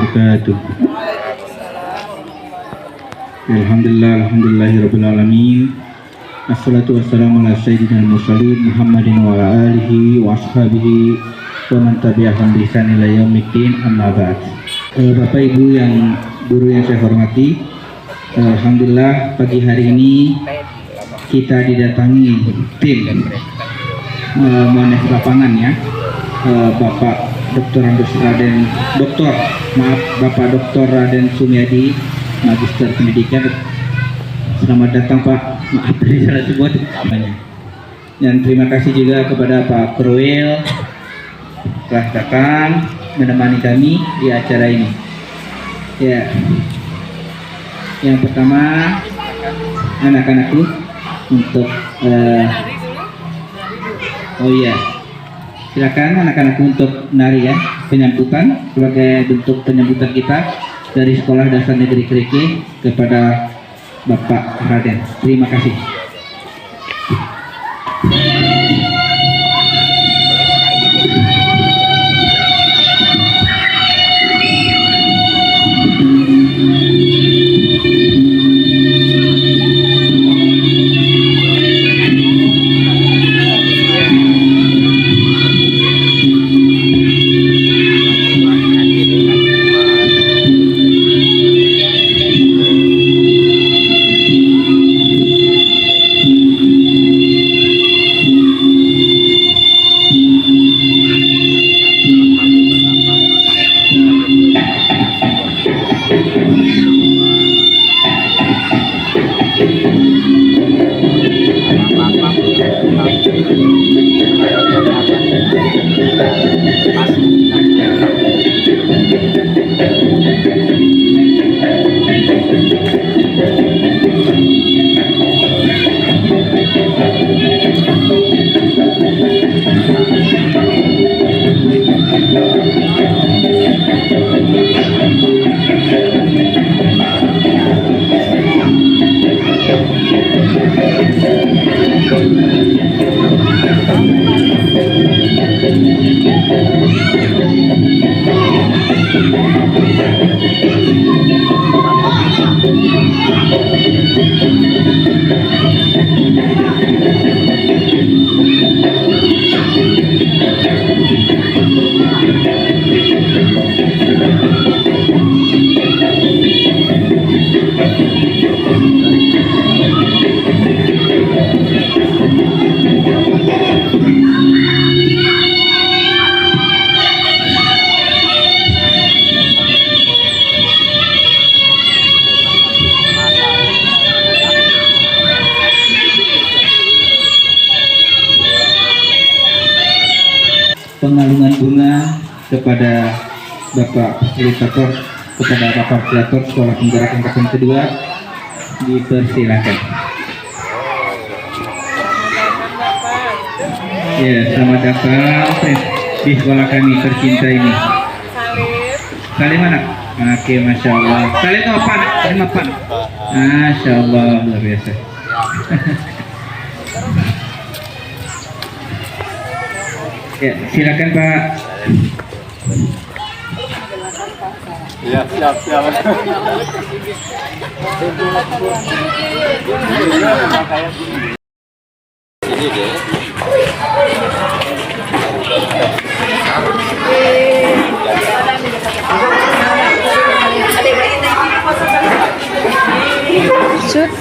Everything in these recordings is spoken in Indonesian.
wabarakatuh. Alhamdulillahirabbil alamin. Assalatu wassalamu ala sayyidina mursalin Muhammadin wa ala alihi wa ashabihi wa man tabi'ahum bi ihsan ila yaumiddin, amma ba'd. Bapak Ibu yang guru yang saya hormati, alhamdulillah pagi hari ini kita didatangi tim Mones lapangan ya. Bapak Bapak Dr. Raden Sumiadi, Magister Pendidikan. Selamat datang Pak, maaf dari salah sebut namanya. Dan terima kasih juga kepada Pak Kroel telah datang menemani kami di acara ini. Ya, yang pertama anak-anakku untuk silakan anak-anakku untuk menari ya, penyambutan sebagai bentuk penyambutan kita dari Sekolah Dasar Negeri Kriki kepada Bapak Raden. Terima kasih. Pengalungan bunga kepada Bapak Fasilitator, Sekolah Penggerak Angkatan Kedua, dipersilakan. Ya, selamat datang di sekolah kami tercinta ini. Salim mana? Oke, masya Allah. Salim apa? Salim apa? Masya Allah, luar biasa. Ya, silakan Pak. Ya, siap. Ini deh. Shoot.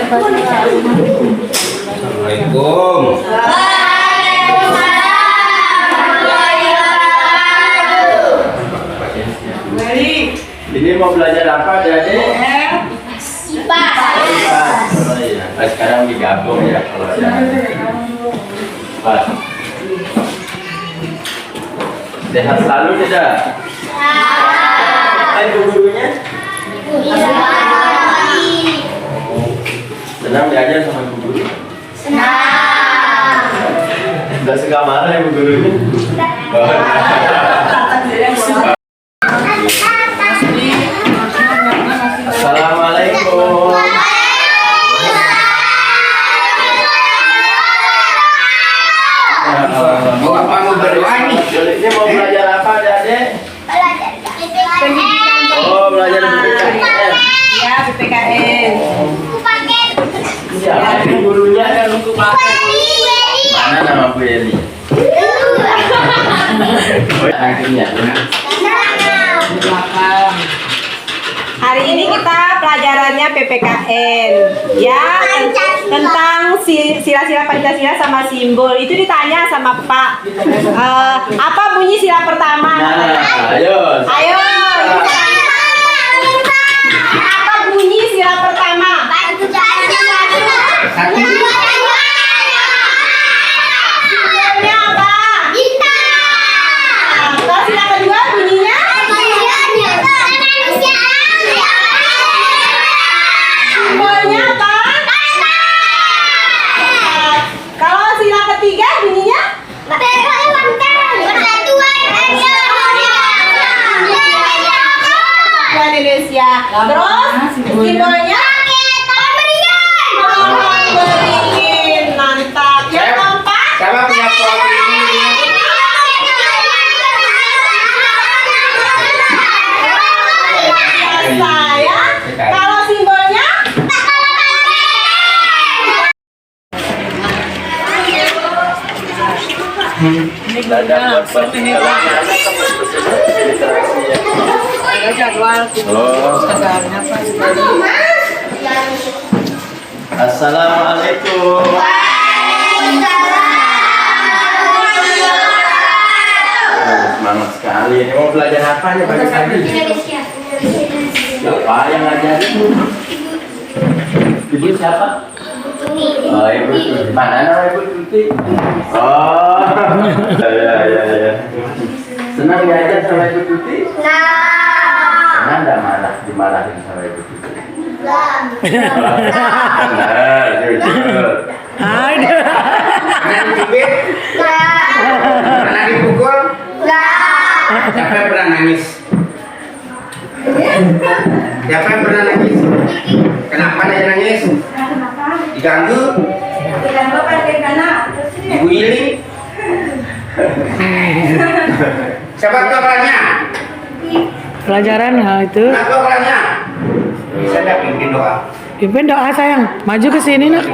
Assalamualaikum. Ini mau belajar apa Adik? IPA. Oh iya. Nah, sekarang digabung ya kalau Pak. Sehat selalu tidak? Hai gurunya? Senang diajar sama ibu guru? Senang. Udah suka marah ibu gurunya? Assalamualaikum. berdoa nih. Ini mau belajar apa, Adik? Pendidikan. Oh, belajar PPKN. Ya, PPKN. Siapa yang gurunya kan untuk pakai? Mana nama Bu Eli? Oh, akhirnya. Belakang. Hari ini kita pelajarannya PPKN ya, tentang sila-sila Pancasila sama simbol. Itu ditanya sama Pak. Apa bunyi sila pertama? Nah, ayo. Ayo. Apa bunyi sila pertama? Satu. Simbolnya apa? Kalau sila kedua bunyinya? Simbolnya apa? Kalau sila ketiga bunyinya? Indonesia. Terus simbolnya? Beringin. Mantap. Yang keempat? Siapa punya pohon beringin? Saya. Kalau simbolnya? Belajar buat pertinggalan literasi ya. Ada jadwal. Oh. Assalamualaikum. Semangat sekali. Ini mau belajar apa nih pagi-pagi? Siapa yang ngajarin? Ibu siapa? Oh, Ibu Tuti. Mana nama Ibu Tuti? Oh, ya. Senang diajar sama Ibu Tuti? Senang nggak marah? Dimarahin sama Ibu Tuti? Nah, jujur. Pernah dicubit? Pernah dipukul? Siapa yang pernah nangis? Siapa yang pernah nangis? Kenapa dia nangis? Diganggu? Diguili? Siapa kepalanya? Pelajaran hal itu. Kenapa kepalanya? Bisa nggak pimpin doa? Pimpin doa sayang. Maju ke sini nak.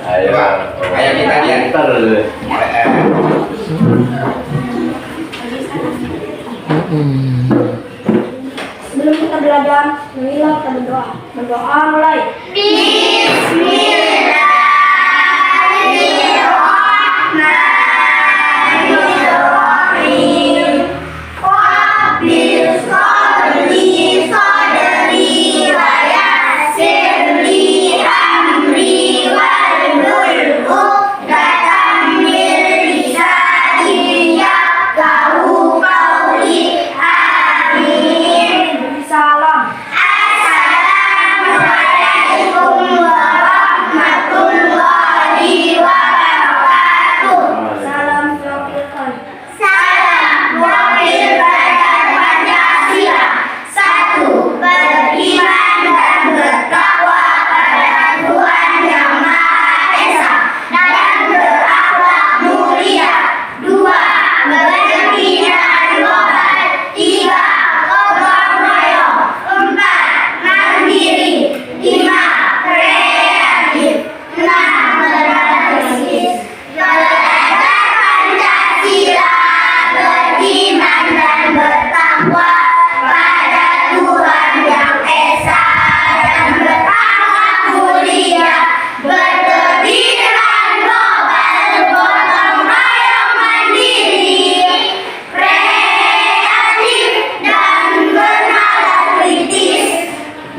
Ayo. Doa. Kayak kita dia. Ntar dulu. Sebelum kita belajar, marilah kita berdoa. Berdoa mulai. Salam. Salam Sofilkan.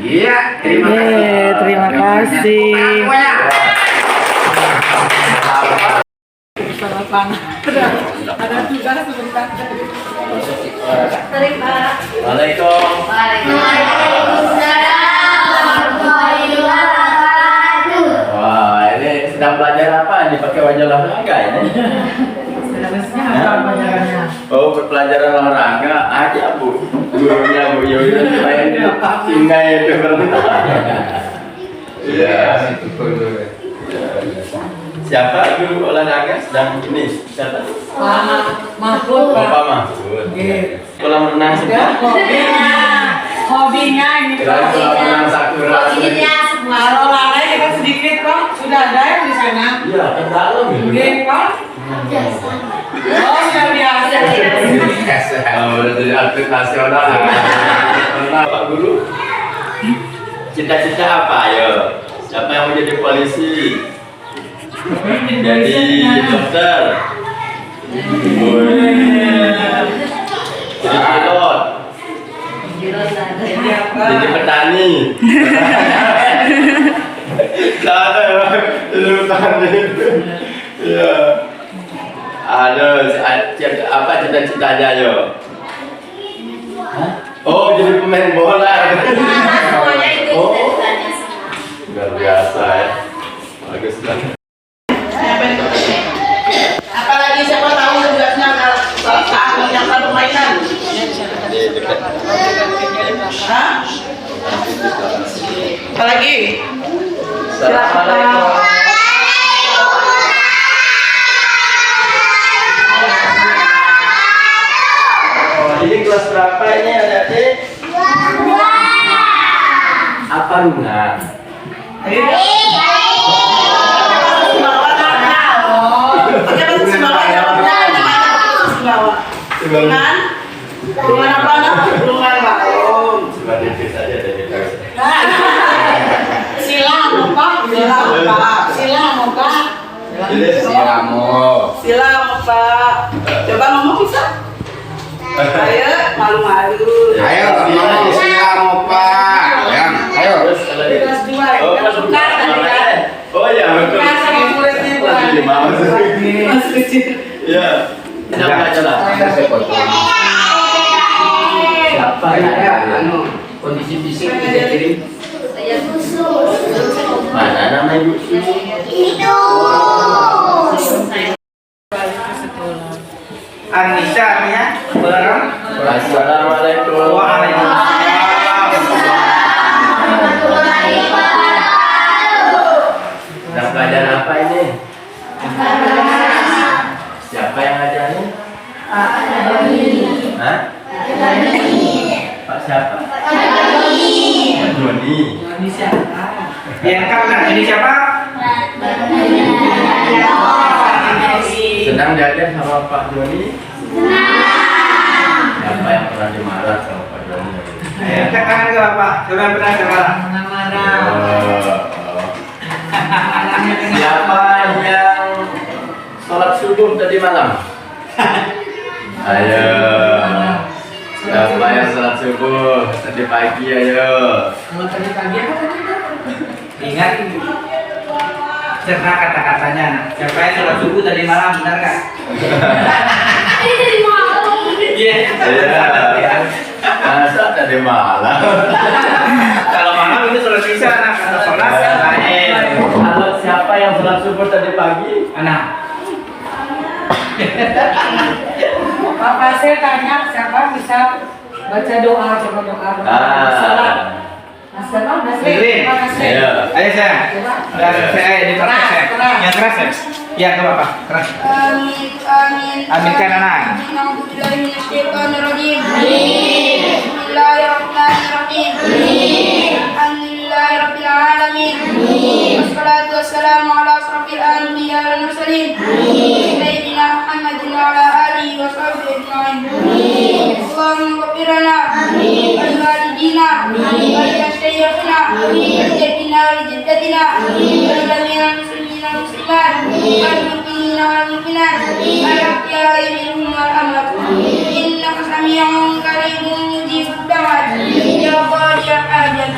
Iya, terima kasih. Terima kasih. Semuanya. Ada tugas sebentar. Waalaikumsalam. Wah, ini sedang belajar apa nih? Pakai wajah olahraga ini? Harusnya apa pelajarannya? Oh, pelajaran olahraga aja Bu. Gurunya Bu Yoyo selain singa itu berenang. Iya. Siapa guru olahraga sedang ini? Siapa? Mahfud, Bapak Mahfud. Kolam renang sudah? Hobinya ini Kira kolam renang Sakura. kalau lalai kita sedikit kok sudah ada yang di sana. Iya, ke dalam gitu. Kok? Oh, sudah biasa. Oh, udah jadi atlet nasional. Pak Guru, cita-cita apa ayo? Siapa yang mau jadi polisi? Jadi dokter. Jadi pilot. Jadi petani. Ada ya, jadi petani. Iya. Ada apa cita-citanya yo? Oh, jadi pemain bola. Semuanya itu Oh. cita-citanya. Luar biasa ya. Bagus banget. Apalagi siapa tahu tugasnya saat menyiapkan permainan. Hah? Apalagi? Assalamualaikum. Oh, ini kelas berapa ini adik-adik? Apa rungan? Rungan apa nak? Rungan balon. Coba dikit saja dari tahu. Silang apa? Silang apa? Silang apa? Jadi siamo. Silang apa? Coba ngomong bisa? Ayo, malu-malu. Ayo, ngomong silang apa? Ya, ayo. Terus kalau di Kelas 2 ya. Oh, kelas dua. Oh ya betul. Kelas sama muridnya itu. Kelas 5 Masih kecil. Iya. Siapa aja lah. Siapa ya? Kondisi fisik bisa kirim. Mana nama ibu? Anissa ya, barang. Assalamualaikum. Nah, pelajaran apa ini? Siapa yang ngajarin? Hah? Pak siapa? Pak Doni. Yang kanan ini siapa? Senang diajar sama Pak Doni? Siapa yang pernah dimarah sama Pak Doni? Yang kanan ke Bapak. Coba pernah sekarang. Siapa yang sholat subuh tadi malam? Ayo. Siapa yang sholat subuh tadi pagi? Ayo. Ingat cerna kata-katanya. Siapa yang sholat subuh tadi malam, benar nggak? Iya. Iya. Masa tadi malam? Kalau malam itu sholat isya, nah kalau sholat lain. Kalau siapa yang sholat subuh tadi pagi? Anak. Pak Pasir tanya siapa bisa baca doa, coba doa. Salat. Siapa? Lirin. Pak Pasir. Ayo. Ayo saya. Dan saya di keras ya. Yang keras ya. Ya ke Bapak. Keras. Amin. Amin. Aminkan anak. Bismillahirrahmanirrahim. Bismillahirrahmanirrahim. Alhamdulillahirabbil alamin. Wassalatu wassalamu ala asrofil anbiya wal mursalin. Sayyidina Muhammadin wa ala alihi wa sahbihi ajma'in. Allahumma ighfir lana wa liwalidina wa limashayikhina wa lijaddina wa lijaddatina wa liljami'il muslimina wal muslimat wal mu'minina wal mu'minat wal ahya'i minhum wal amwat. Innaka sami'un qaribun mujibud da'wat ya qadiyal hajat.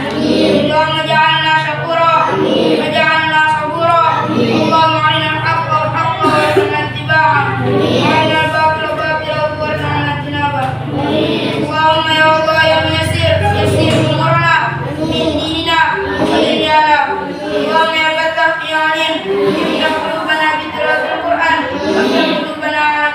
Allahumma ja'alna syakura wa ja'alna sabura. Allahumma arina al-haqqa haqqa wa arina ittiba'a wa arina al-batila batila wa arina ijtinaba. Allahumma ya Allah ya Muyassir yassir umurana min dinina wa dunyana. Allahumma ya Fattah ya Alim imla qulubana bi tilawati al-Qur'an wa qulubana ala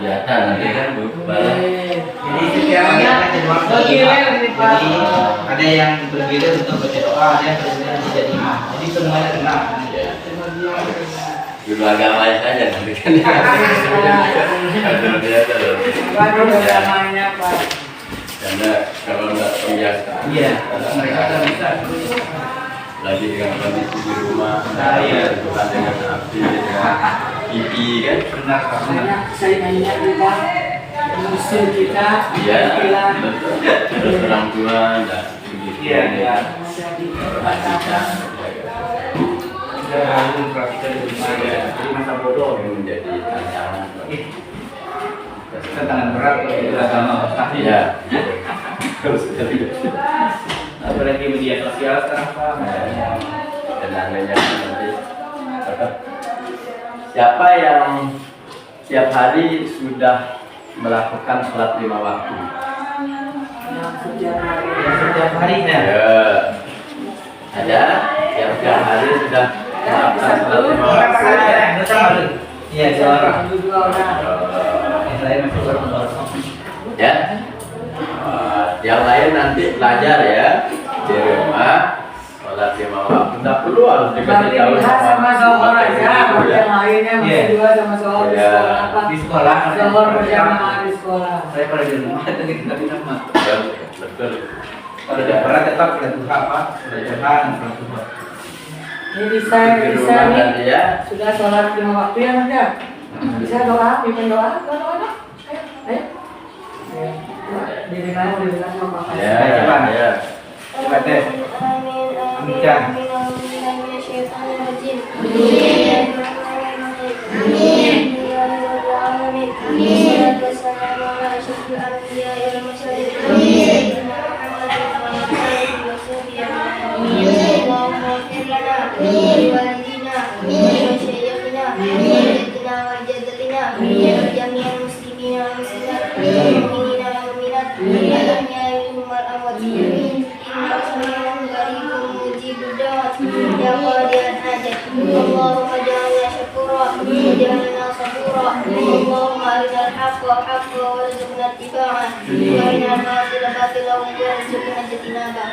biasa nanti kan Bu. Jadi setiap hari akan jadi waktu. Bergilir ini, Pak. Jadi ada yang bergilir untuk baca doa, ada yang bergilir tidak imam. Jadi semuanya kena. Guru agama saja nanti kan. Biasa loh. Waduh, namanya Pak. Karena kalau nggak terbiasa. Iya, mereka kan bisa. Lagi dengan kondisi di rumah, Iya. bukan dengan api, dengan pipi kan. Benar, Pak. Banyak saingannya kita, musuh kita, Iya, hilang. betul. Terus orang tua dan begitu. Iya, iya. Perhatikan. Kita harus praktikkan di rumah ya. Jadi masa bodoh Ini menjadi tantangan. tantangan berat bagi agama. Iya. Harus jadi. Apalagi media sosial sekarang, Pak. Dan namanya nanti apa? Siapa yang tiap hari sudah melakukan sholat 5 waktu? Yang setiap hari. Setiap harinya. Ya. Ada yang tiap hari sudah melakukan sholat 5 waktu. Iya, juara. Dua orang. Saya masih baru. Ya. Yang lain nanti belajar ya di rumah sholat 5 waktu. Tidak perlu harus dikasih Berarti tahu bisa sama sohor aja, ibu, ya. yang lainnya Iya. masih dua sama sohor di Iya. sekolah apa? Di sekolah. Sohor berjamaah di sekolah. Saya pada di rumah itu kita di rumah. Betul. Kalau di barat tetap kita Tuhan, Pak. Sudah Tuhan, bukan Tuhan. Ini bisa Di rumah nih. nanti ya. Sudah sholat 5 waktu ya Mas ya? Bisa doa, pimpin doa, doa. Ayo. Diri mana, diri mana, makasih. Ya, ya. Coba deh. Aminkan. اللهم اجعلنا شكورا واجعلنا صبورا اللهم ارنا الحق حقا وارزقنا اتباعه وارنا الباطل باطلا وارزقنا اجتنابه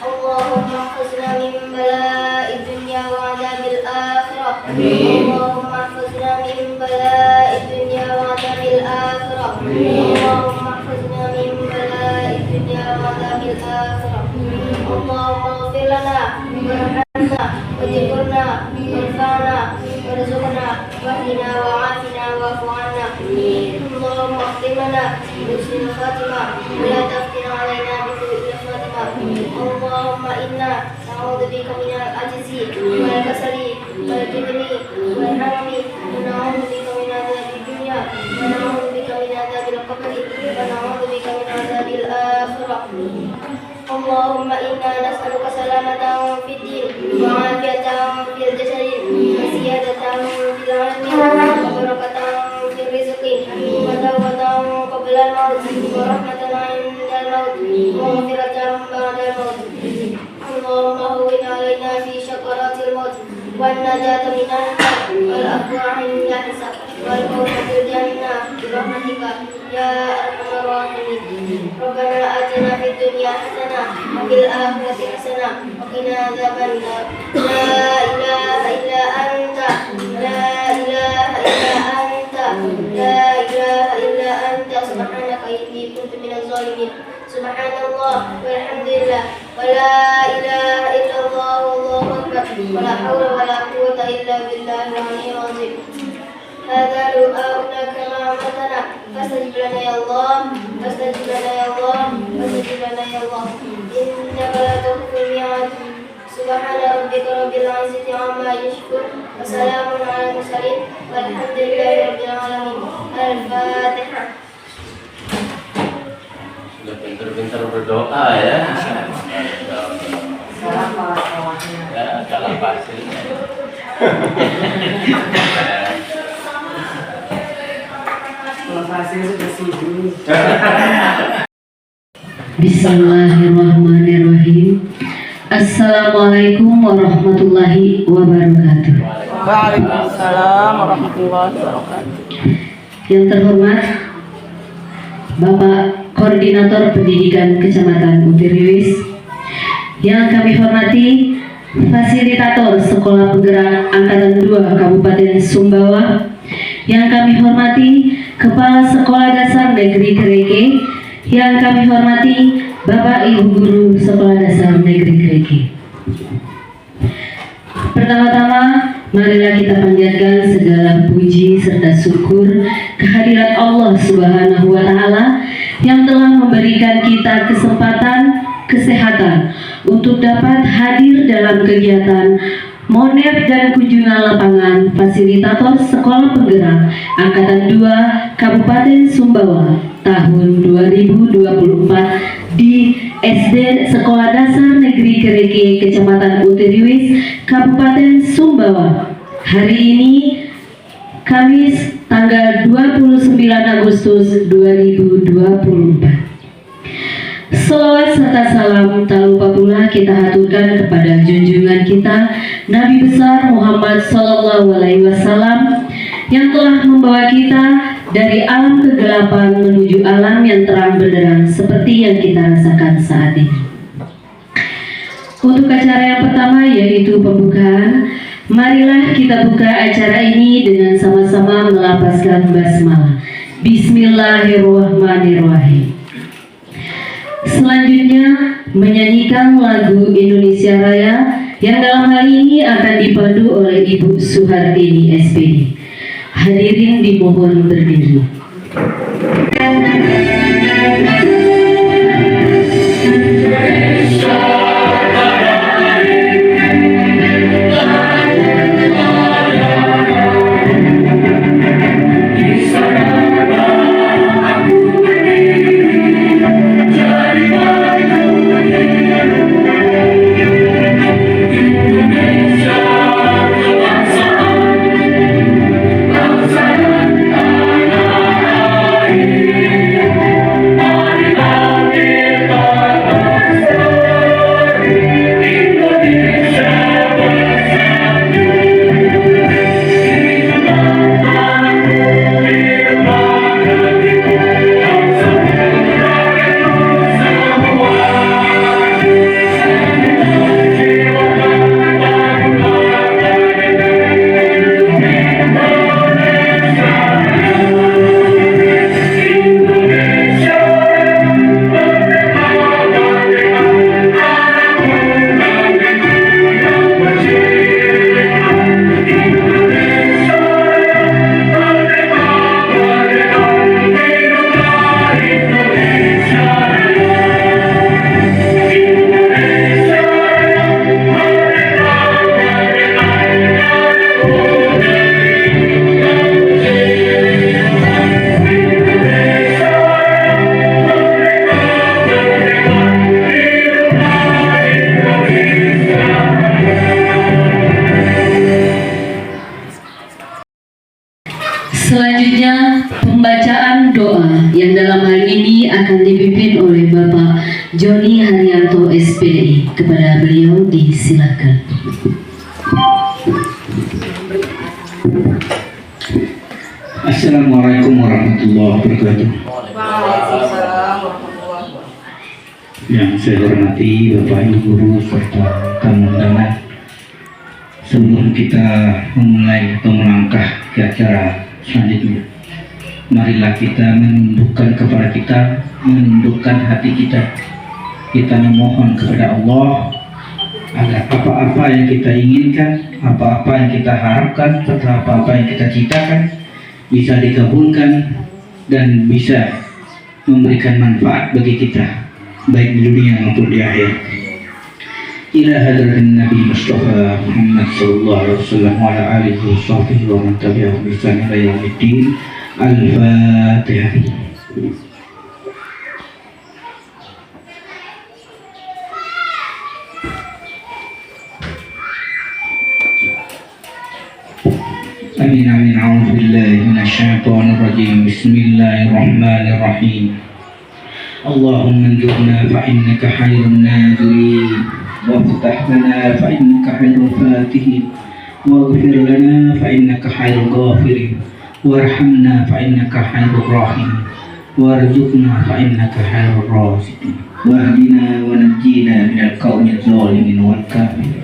اللهم احفظنا من بلاء الدنيا وعذاب الاخره اللهم احفظنا من بلاء الدنيا وعذاب الاخره اللهم احفظنا من بلاء الدنيا وعذاب الاخره اللهم اغفر لنا وارحمنا واجبرنا وارفعنا وارزقنا واهدنا وعافنا واعف عنا اللهم اختم لنا بحسن الخاتمه ولا تفتن علينا بسوء الخاتمه اللهم انا نعوذ بك من العجز والكسل والجبن والهرم ونعوذ بك من عذاب الدنيا ونعوذ بك من عذاب القبر ونعوذ بك من عذاب الاخره اللهم إنا نسألك سلامة في الدين وعافية في الجسد وزيادة في العلم وبركة في الرزق وتوبة قبل الموت ورحمة عند الموت ومغفرة بعد الموت اللهم هون علينا في شكرات الموت والنجاة من النار والعفو عند الحساب والفوز بالجنة برحمتك يا أرحم الراحمين ربنا آتنا في الدنيا حسنة وفي الآخرة حسنة وقنا عذاب النار لا إله إلا أنت لا إله إلا أنت لا إله إلا أنت سبحانك إني كنت من الظالمين سبحان الله والحمد لله ولا إله إلا الله والله أكبر ولا حول ولا قوة إلا بالله العلي العظيم هذا دعاؤنا كما أمرتنا فاستجب لنا يا الله فاستجب لنا يا الله فاستجب لنا يا الله إنك لا تخلف الميعاد سبحان ربك رب العزة عما يصفون وسلام على المرسلين والحمد لله رب العالمين الفاتحة. Sudah pintar-pintar berdoa ya. Salam warahmatullahi Ya, salam pasir. wabarakatuh. Sudah sibuk. Bismillahirrahmanirrahim. Assalamualaikum warahmatullahi wabarakatuh. Waalaikumsalam warahmatullahi wabarakatuh. Yang terhormat Bapak Koordinator Pendidikan Kecamatan Utiriwis, yang kami hormati Fasilitator Sekolah Penggerak Angkatan 2 Kabupaten Sumbawa, yang kami hormati Kepala Sekolah Dasar Negeri Kereke, yang kami hormati Bapak Ibu Guru Sekolah Dasar Negeri Kereke. Pertama-tama, marilah kita panjatkan segala puji serta syukur kehadirat Allah Subhanahu wa Ta'ala yang telah memberikan kita kesempatan, kesehatan untuk dapat hadir dalam kegiatan Monef dan kunjungan lapangan Fasilitator Sekolah Penggerak Angkatan 2 Kabupaten Sumbawa tahun 2024 di SD Sekolah Dasar Negeri Kereke Kecamatan Utiriwis Kabupaten Sumbawa. Hari ini Kamis tanggal 29 Agustus 2024. Salawat serta salam tak lupa pula kita haturkan kepada junjungan kita Nabi besar Muhammad Sallallahu Alaihi Wasallam yang telah membawa kita dari alam kegelapan menuju alam yang terang benderang seperti yang kita rasakan saat ini. Untuk acara yang pertama yaitu pembukaan, marilah kita buka acara ini dengan sama-sama melafazkan basmalah. Bismillahirrahmanirrahim. Selanjutnya menyanyikan lagu Indonesia Raya yang dalam hal ini akan dipandu oleh Ibu Suhartini SPD. Hadirin dimohon berdiri. Selanjutnya pembacaan doa yang dalam hal ini akan dipimpin oleh Bapak Joni Haryanto SPDI. Kepada beliau disilakan. Assalamualaikum warahmatullahi wabarakatuh. Yang saya hormati Bapak Ibu Guru serta tamu undangan. Sebelum kita memulai atau melangkah ke acara selanjutnya, marilah kita menundukkan kepala kita, menundukkan hati kita. Kita memohon kepada Allah agar apa-apa yang kita inginkan, apa-apa yang kita harapkan, serta apa-apa yang kita citakan bisa dikabulkan dan bisa memberikan manfaat bagi kita, baik di dunia maupun di akhir. Ila hadratin Nabi Mustafa Muhammad sallallahu alaihi wasallam wa ala alihi wa sahbihi wa man tabi'ahum bi ihsan ila yaumiddin. Al-Fatihah. Amin amin. A'udzu billahi minasyaitonir rajim. Bismillahirrahmanirrahim. Allahumma anzurna fa innaka khairun nazirin وافتح لنا فإنك خير الفاتحين واغفر لنا فإنك خير الغافرين وارحمنا فإنك خير الراحمين وارزقنا فإنك خير الرازقين واهدنا ونجينا من القوم الظالمين والكافرين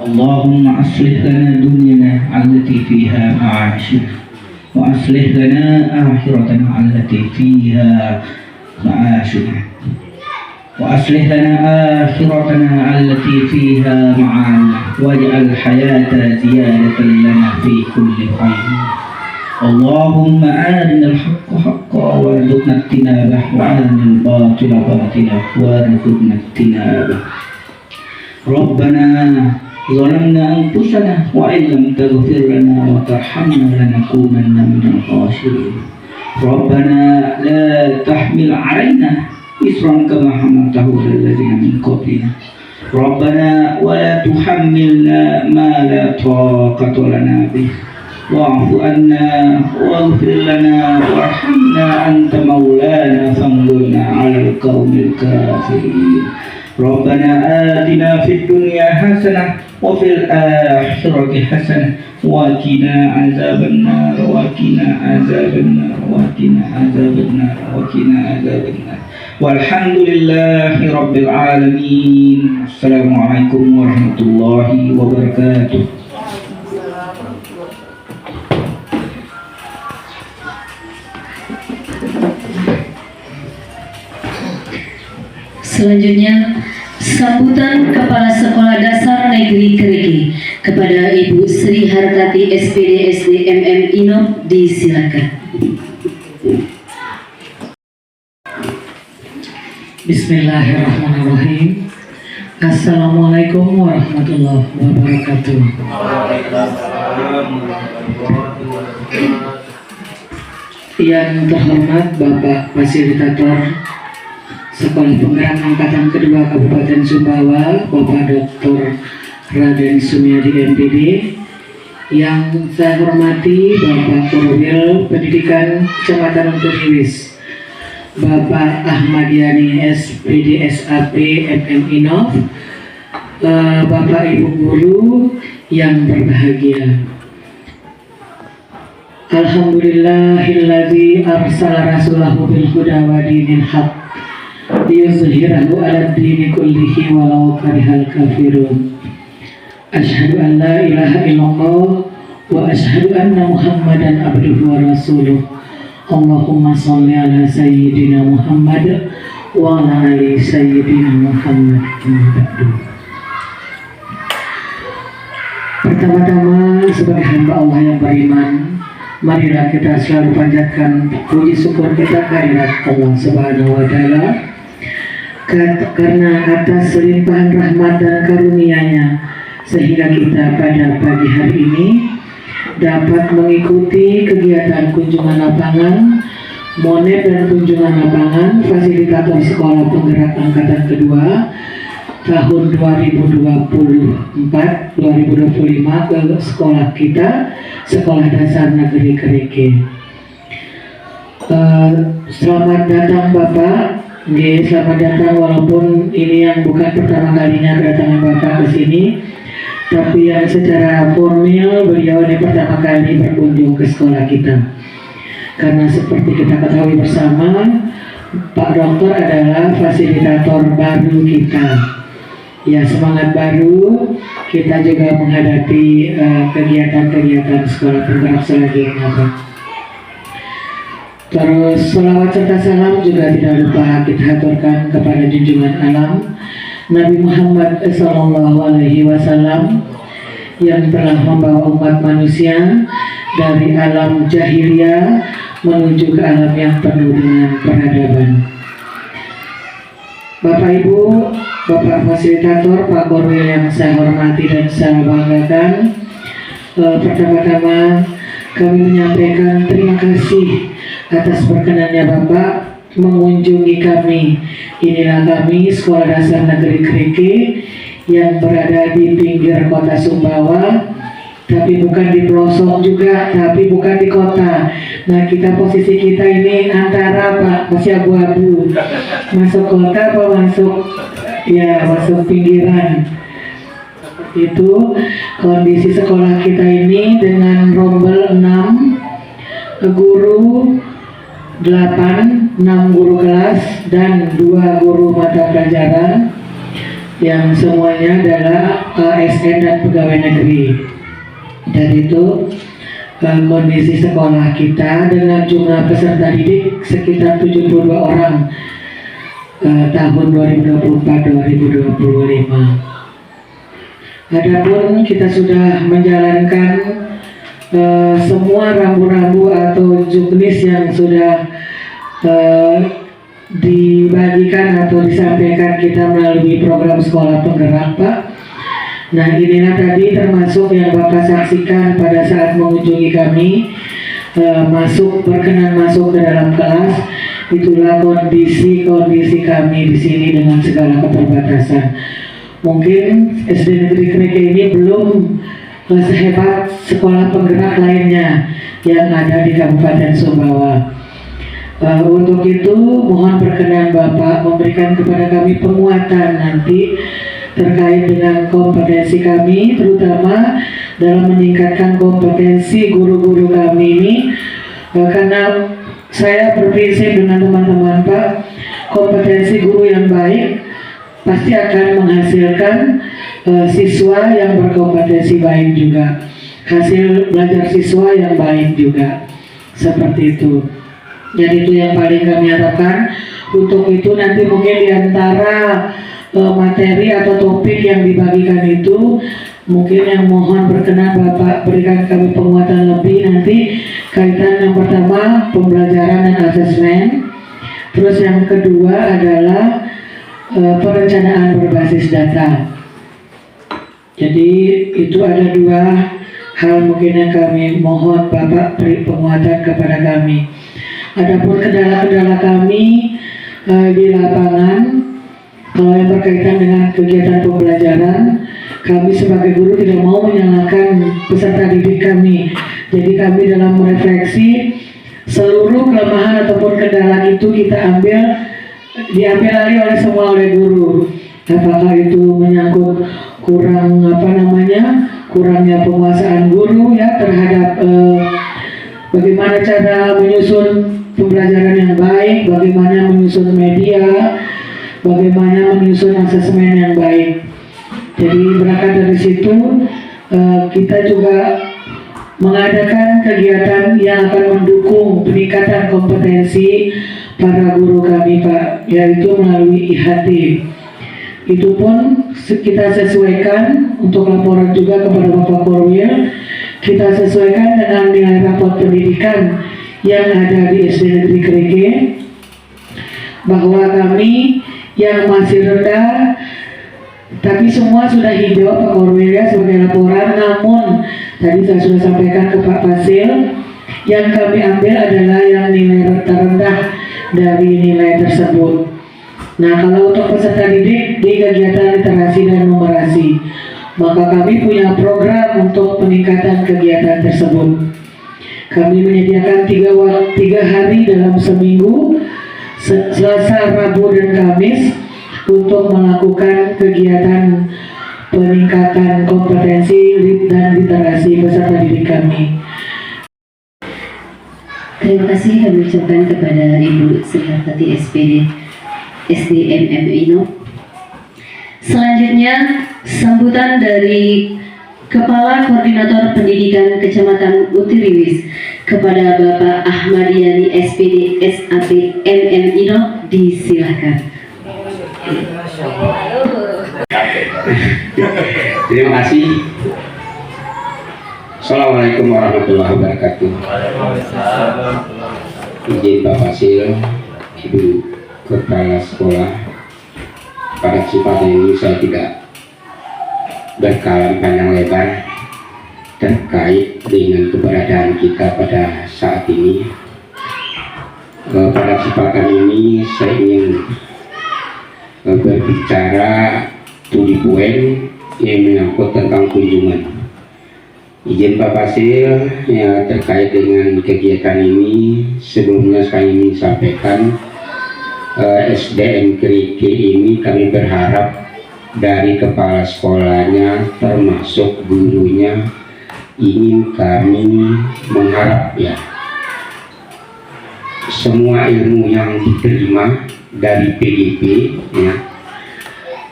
اللهم أصلح لنا دنيانا التي فيها معاشنا وأصلح لنا آخرتنا التي فيها معاشنا وأصلح لنا آخرتنا التي فيها معادنا واجعل الحياة زيادة لنا في كل خير اللهم أرنا الحق حقا وارزقنا اجتنابه وأرنا الباطل باطلا وارزقنا اجتنابه ربنا ظلمنا أنفسنا وإن لم تغفر لنا وترحمنا لنكونن من الخاسرين ربنا لا تحمل علينا إصرا كما حملته على الذين من قبلنا ربنا ولا تحملنا ما لا طاقة لنا به واعف عنا واغفر لنا وارحمنا أنت مولانا فانصرنا على القوم الكافرين ربنا آتنا في الدنيا حسنة وفي الآخرة حسنة وقنا عذاب النار وقنا عذاب النار وقنا عذاب النار وقنا عذاب النار والحمد لله رب العالمين السلام عليكم ورحمة الله وبركاته. Selanjutnya, sambutan Kepala Sekolah Dasar Negeri Keriki kepada Ibu Sri Hartati SPD SD MM Inop disilakan. Bismillahirrahmanirrahim. Assalamualaikum warahmatullahi wabarakatuh. Yang terhormat Bapak Fasilitator Sekolah Penggerak Angkatan Kedua Kabupaten Sumbawa, Bapak Dr. Raden Sumiadi MPD. Yang saya hormati Bapak Korwil Pendidikan Kecamatan Turiwis, Bapak Ahmad Yani SPD SAP MM Inov, Bapak Ibu Guru yang berbahagia. Alhamdulillahilladzi arsala rasulahu bil huda wa dinil haq liyuzhirahu 'ala ad-dini kullihi walau karihal kafirun. Asyhadu an la ilaha illallah wa asyhadu anna Muhammadan abduhu wa rasuluh. Allahumma shalli ala sayyidina Muhammad wa ala ali sayyidina Muhammad. Pertama-tama sebagai hamba Allah yang beriman, marilah kita selalu panjatkan puji syukur kita kehadirat Allah Subhanahu wa taala karena atas limpahan rahmat dan karunia-Nya sehingga kita pada pagi hari ini dapat mengikuti kegiatan kunjungan lapangan, monet dan kunjungan lapangan fasilitator Sekolah Penggerak Angkatan Kedua tahun 2024-2025 ke sekolah kita, Sekolah Dasar Negeri Keriki. Selamat datang Bapak. Selamat datang walaupun ini yang bukan pertama kalinya kedatangan Bapak ke sini, tapi yang secara formal beliau ini pertama kali berkunjung ke sekolah kita. Karena seperti kita ketahui bersama, Pak Dokter adalah fasilitator baru kita. Ya, semangat baru kita juga menghadapi kegiatan-kegiatan sekolah penggerak selanjutnya, Pak. Terus salawat serta salam juga tidak lupa kita haturkan kepada junjungan alam Nabi Muhammad SAW yang telah membawa umat manusia dari alam jahiliyah menuju ke alam yang penuh dengan peradaban. Bapak Ibu, Bapak Fasilitator, Pak Korwil yang saya hormati dan saya banggakan, pertama-tama kami menyampaikan terima kasih atas perkenannya Bapak mengunjungi kami. Inilah kami Sekolah Dasar Negeri Keriki yang berada di pinggir kota Sumbawa, tapi bukan di pelosok juga, tapi bukan di kota. Nah, posisi kita ini antara Pak, masih abu-abu, masuk kota apa masuk pinggiran. Itu kondisi sekolah kita ini dengan rombel 6 guru 8, 6 guru kelas dan 2 guru mata pelajaran yang semuanya adalah ASN dan pegawai negeri. Dan itu kondisi sekolah kita dengan jumlah peserta didik sekitar 72 orang tahun 2024-2025. Adapun kita sudah menjalankan semua rambu-rambu atau juknis yang sudah dibagikan atau disampaikan kita melalui program sekolah penggerak, Pak. Nah, inilah tadi termasuk yang Bapak saksikan pada saat mengunjungi kami, berkenan masuk ke dalam kelas. Itulah kondisi kami di sini dengan segala keterbatasan. Mungkin SD Negeri Kreke ini belum sehebat sekolah penggerak lainnya yang ada di Kabupaten Sumbawa. Untuk itu mohon berkenan Bapak memberikan kepada kami penguatan nanti terkait dengan kompetensi kami, terutama dalam meningkatkan kompetensi guru-guru kami ini, karena saya berprinsip dengan teman-teman Pak, kompetensi guru yang baik pasti akan menghasilkan siswa yang berkompetensi baik juga, hasil belajar siswa yang baik juga, seperti itu. Jadi itu yang paling kami harapkan. Untuk itu nanti mungkin diantara materi atau topik yang dibagikan itu, mungkin yang mohon berkenan Bapak berikan kami penguatan lebih nanti kaitan yang pertama pembelajaran dan asesmen, terus yang kedua adalah perencanaan berbasis data. Jadi itu ada 2 hal mungkin yang kami mohon Bapak beri penguatan kepada kami. Adapun kendala-kendala kami di lapangan, kalau yang berkaitan dengan kegiatan pembelajaran, kami sebagai guru tidak mau menyalahkan peserta didik kami. Jadi kami dalam merefleksi seluruh kelemahan ataupun kendala itu kita diambil alih oleh semua oleh guru. Apakah itu menyangkut kurangnya penguasaan guru ya terhadap bagaimana cara menyusun pembelajaran yang baik, bagaimana menyusun media, bagaimana menyusun asesmen yang baik. Jadi berangkat dari situ kita juga mengadakan kegiatan yang akan mendukung peningkatan kompetensi para guru kami Pak, yaitu melalui IHT. Itu pun kita sesuaikan untuk laporan juga kepada Bapak Korwil, kita sesuaikan dengan nilai rapot pendidikan yang ada di SD Negeri Kreke, bahwa kami yang masih rendah, tapi semua sudah hijau Pak Korwil ya sebagai laporan. Namun tadi saya sudah sampaikan ke Pak Fasil, yang kami ambil adalah yang nilai terendah dari nilai tersebut. Nah, kalau untuk peserta didik di kegiatan literasi dan numerasi, maka kami punya program untuk peningkatan kegiatan tersebut. Kami menyediakan 3 hari dalam seminggu, Selasa, Rabu, dan Kamis, untuk melakukan kegiatan peningkatan kompetensi dan literasi peserta didik kami. Terima kasih kami ucapkan kepada Ibu Sekretari SDMM Ino. Selanjutnya sambutan dari Kepala Koordinator Pendidikan Kecamatan Utiriwis kepada Bapak Ahmadiyani SPD SAP MM Ino, disilahkan. Terima kasih. Assalamualaikum warahmatullahi wabarakatuh. Izin Pak Fasil, Ibu Kepala Sekolah, pada kesempatan ini saya tidak berkalam panjang lebar terkait dengan keberadaan kita pada saat ini. Pada kesempatan ini saya ingin berbicara to the point yang menyangkut tentang kunjungan. Izin Pak Fasil ya, terkait dengan kegiatan ini, sebelumnya saya ingin sampaikan SDN Kreke ini kami berharap dari kepala sekolahnya termasuk gurunya ingin kami mengharap ya semua ilmu yang diterima dari PDP ya,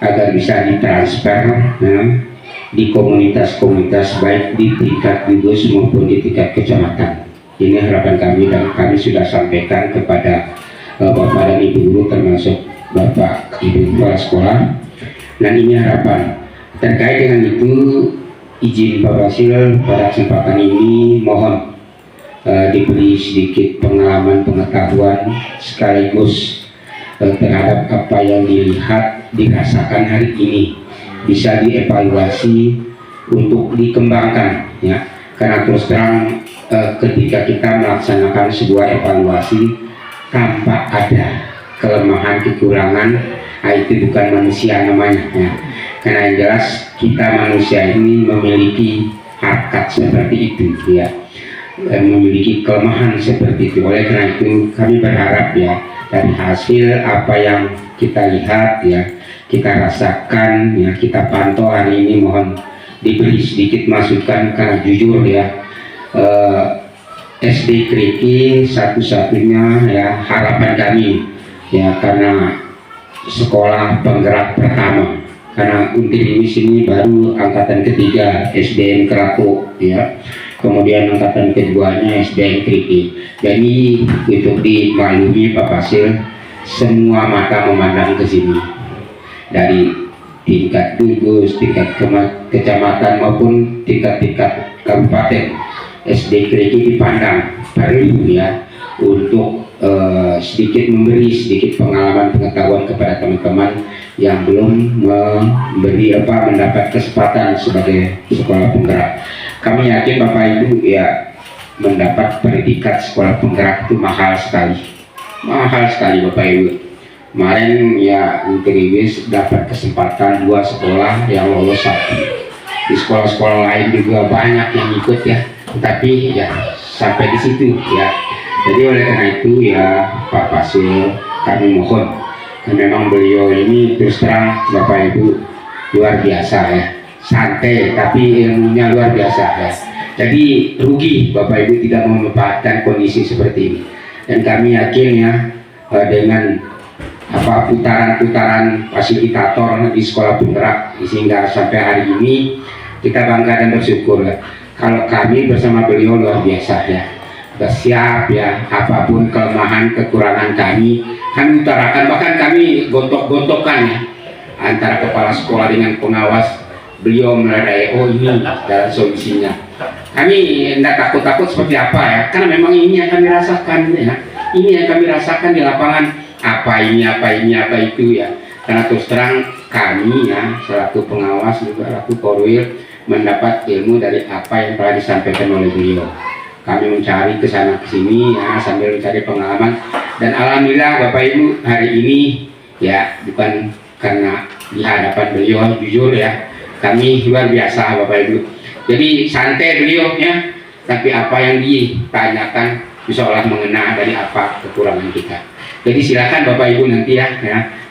agar bisa ditransfer ya, di komunitas-komunitas baik di tingkat gugus maupun di tingkat kecamatan. Ini harapan kami dan kami sudah sampaikan kepada Bapak dan Ibu guru termasuk Bapak Ibu kepala sekolah. Dan ini harapan terkait dengan itu, izin Pak Basil pada kesempatan ini mohon diberi sedikit pengalaman pengetahuan sekaligus terhadap apa yang dilihat dirasakan hari ini bisa dievaluasi untuk dikembangkan ya, karena terus terang ketika kita melaksanakan sebuah evaluasi tampak ada kelemahan kekurangan, itu bukan manusia namanya ya. Karena yang jelas kita manusia ini memiliki harkat seperti itu ya, memiliki kelemahan seperti itu. Oleh karena itu kami berharap ya, dari hasil apa yang kita lihat ya, kita rasakan ya, kita pantau hari ini, mohon diberi sedikit masukan karena jujur ya, SD Kriki satu-satunya ya harapan kami ya, karena sekolah penggerak pertama, karena Untir ini sini baru angkatan ketiga SDN Kerapu ya, kemudian angkatan keduanya SDN Kriki. Jadi untuk dimaklumi Pak Basil, semua mata memandang ke sini dari tingkat gugus, tingkat kecamatan maupun tingkat kabupaten. SD Kriki dipandang perlu ya untuk sedikit memberi sedikit pengalaman pengetahuan kepada teman-teman yang belum mendapat kesempatan sebagai sekolah penggerak. Kami yakin Bapak Ibu ya, mendapat predikat sekolah penggerak itu mahal sekali Bapak Ibu. Kemarin ya Untriwis dapat kesempatan 2 sekolah yang lolos 1. Di sekolah-sekolah lain juga banyak yang ikut ya, tapi ya sampai di situ ya. Jadi oleh karena itu ya Pak Basil, kami mohon, dan memang beliau ini terus terang Bapak Ibu luar biasa ya, santai tapi ilmunya luar biasa ya. Jadi rugi Bapak Ibu tidak memanfaatkan kondisi seperti ini. Dan kami yakin ya dengan putaran-putaran fasilitator di sekolah penggerak sehingga sampai hari ini kita bangga dan bersyukur ya. Kalau kami bersama beliau luar biasa ya, sudah siap ya, apapun kelemahan kekurangan kami utarakan, bahkan kami gontok-gontokan ya antara kepala sekolah dengan pengawas. Beliau meladai, oh ini jalan solusinya. Kami tidak takut-takut seperti apa ya, karena memang ini yang kami rasakan ya, ini yang kami rasakan di lapangan, apa itu ya. Karena terus terang kami ya selaku pengawas juga selaku korwil mendapat ilmu dari apa yang telah disampaikan oleh beliau. Kami mencari ke sana ke sini ya sambil mencari pengalaman, dan alhamdulillah Bapak Ibu hari ini ya, bukan karena di hadapan beliau, jujur ya kami luar biasa Bapak Ibu. Jadi santai beliau ya, tapi apa yang ditanyakan seolah mengena dari apa kekurangan kita. Jadi silakan Bapak Ibu nanti ya,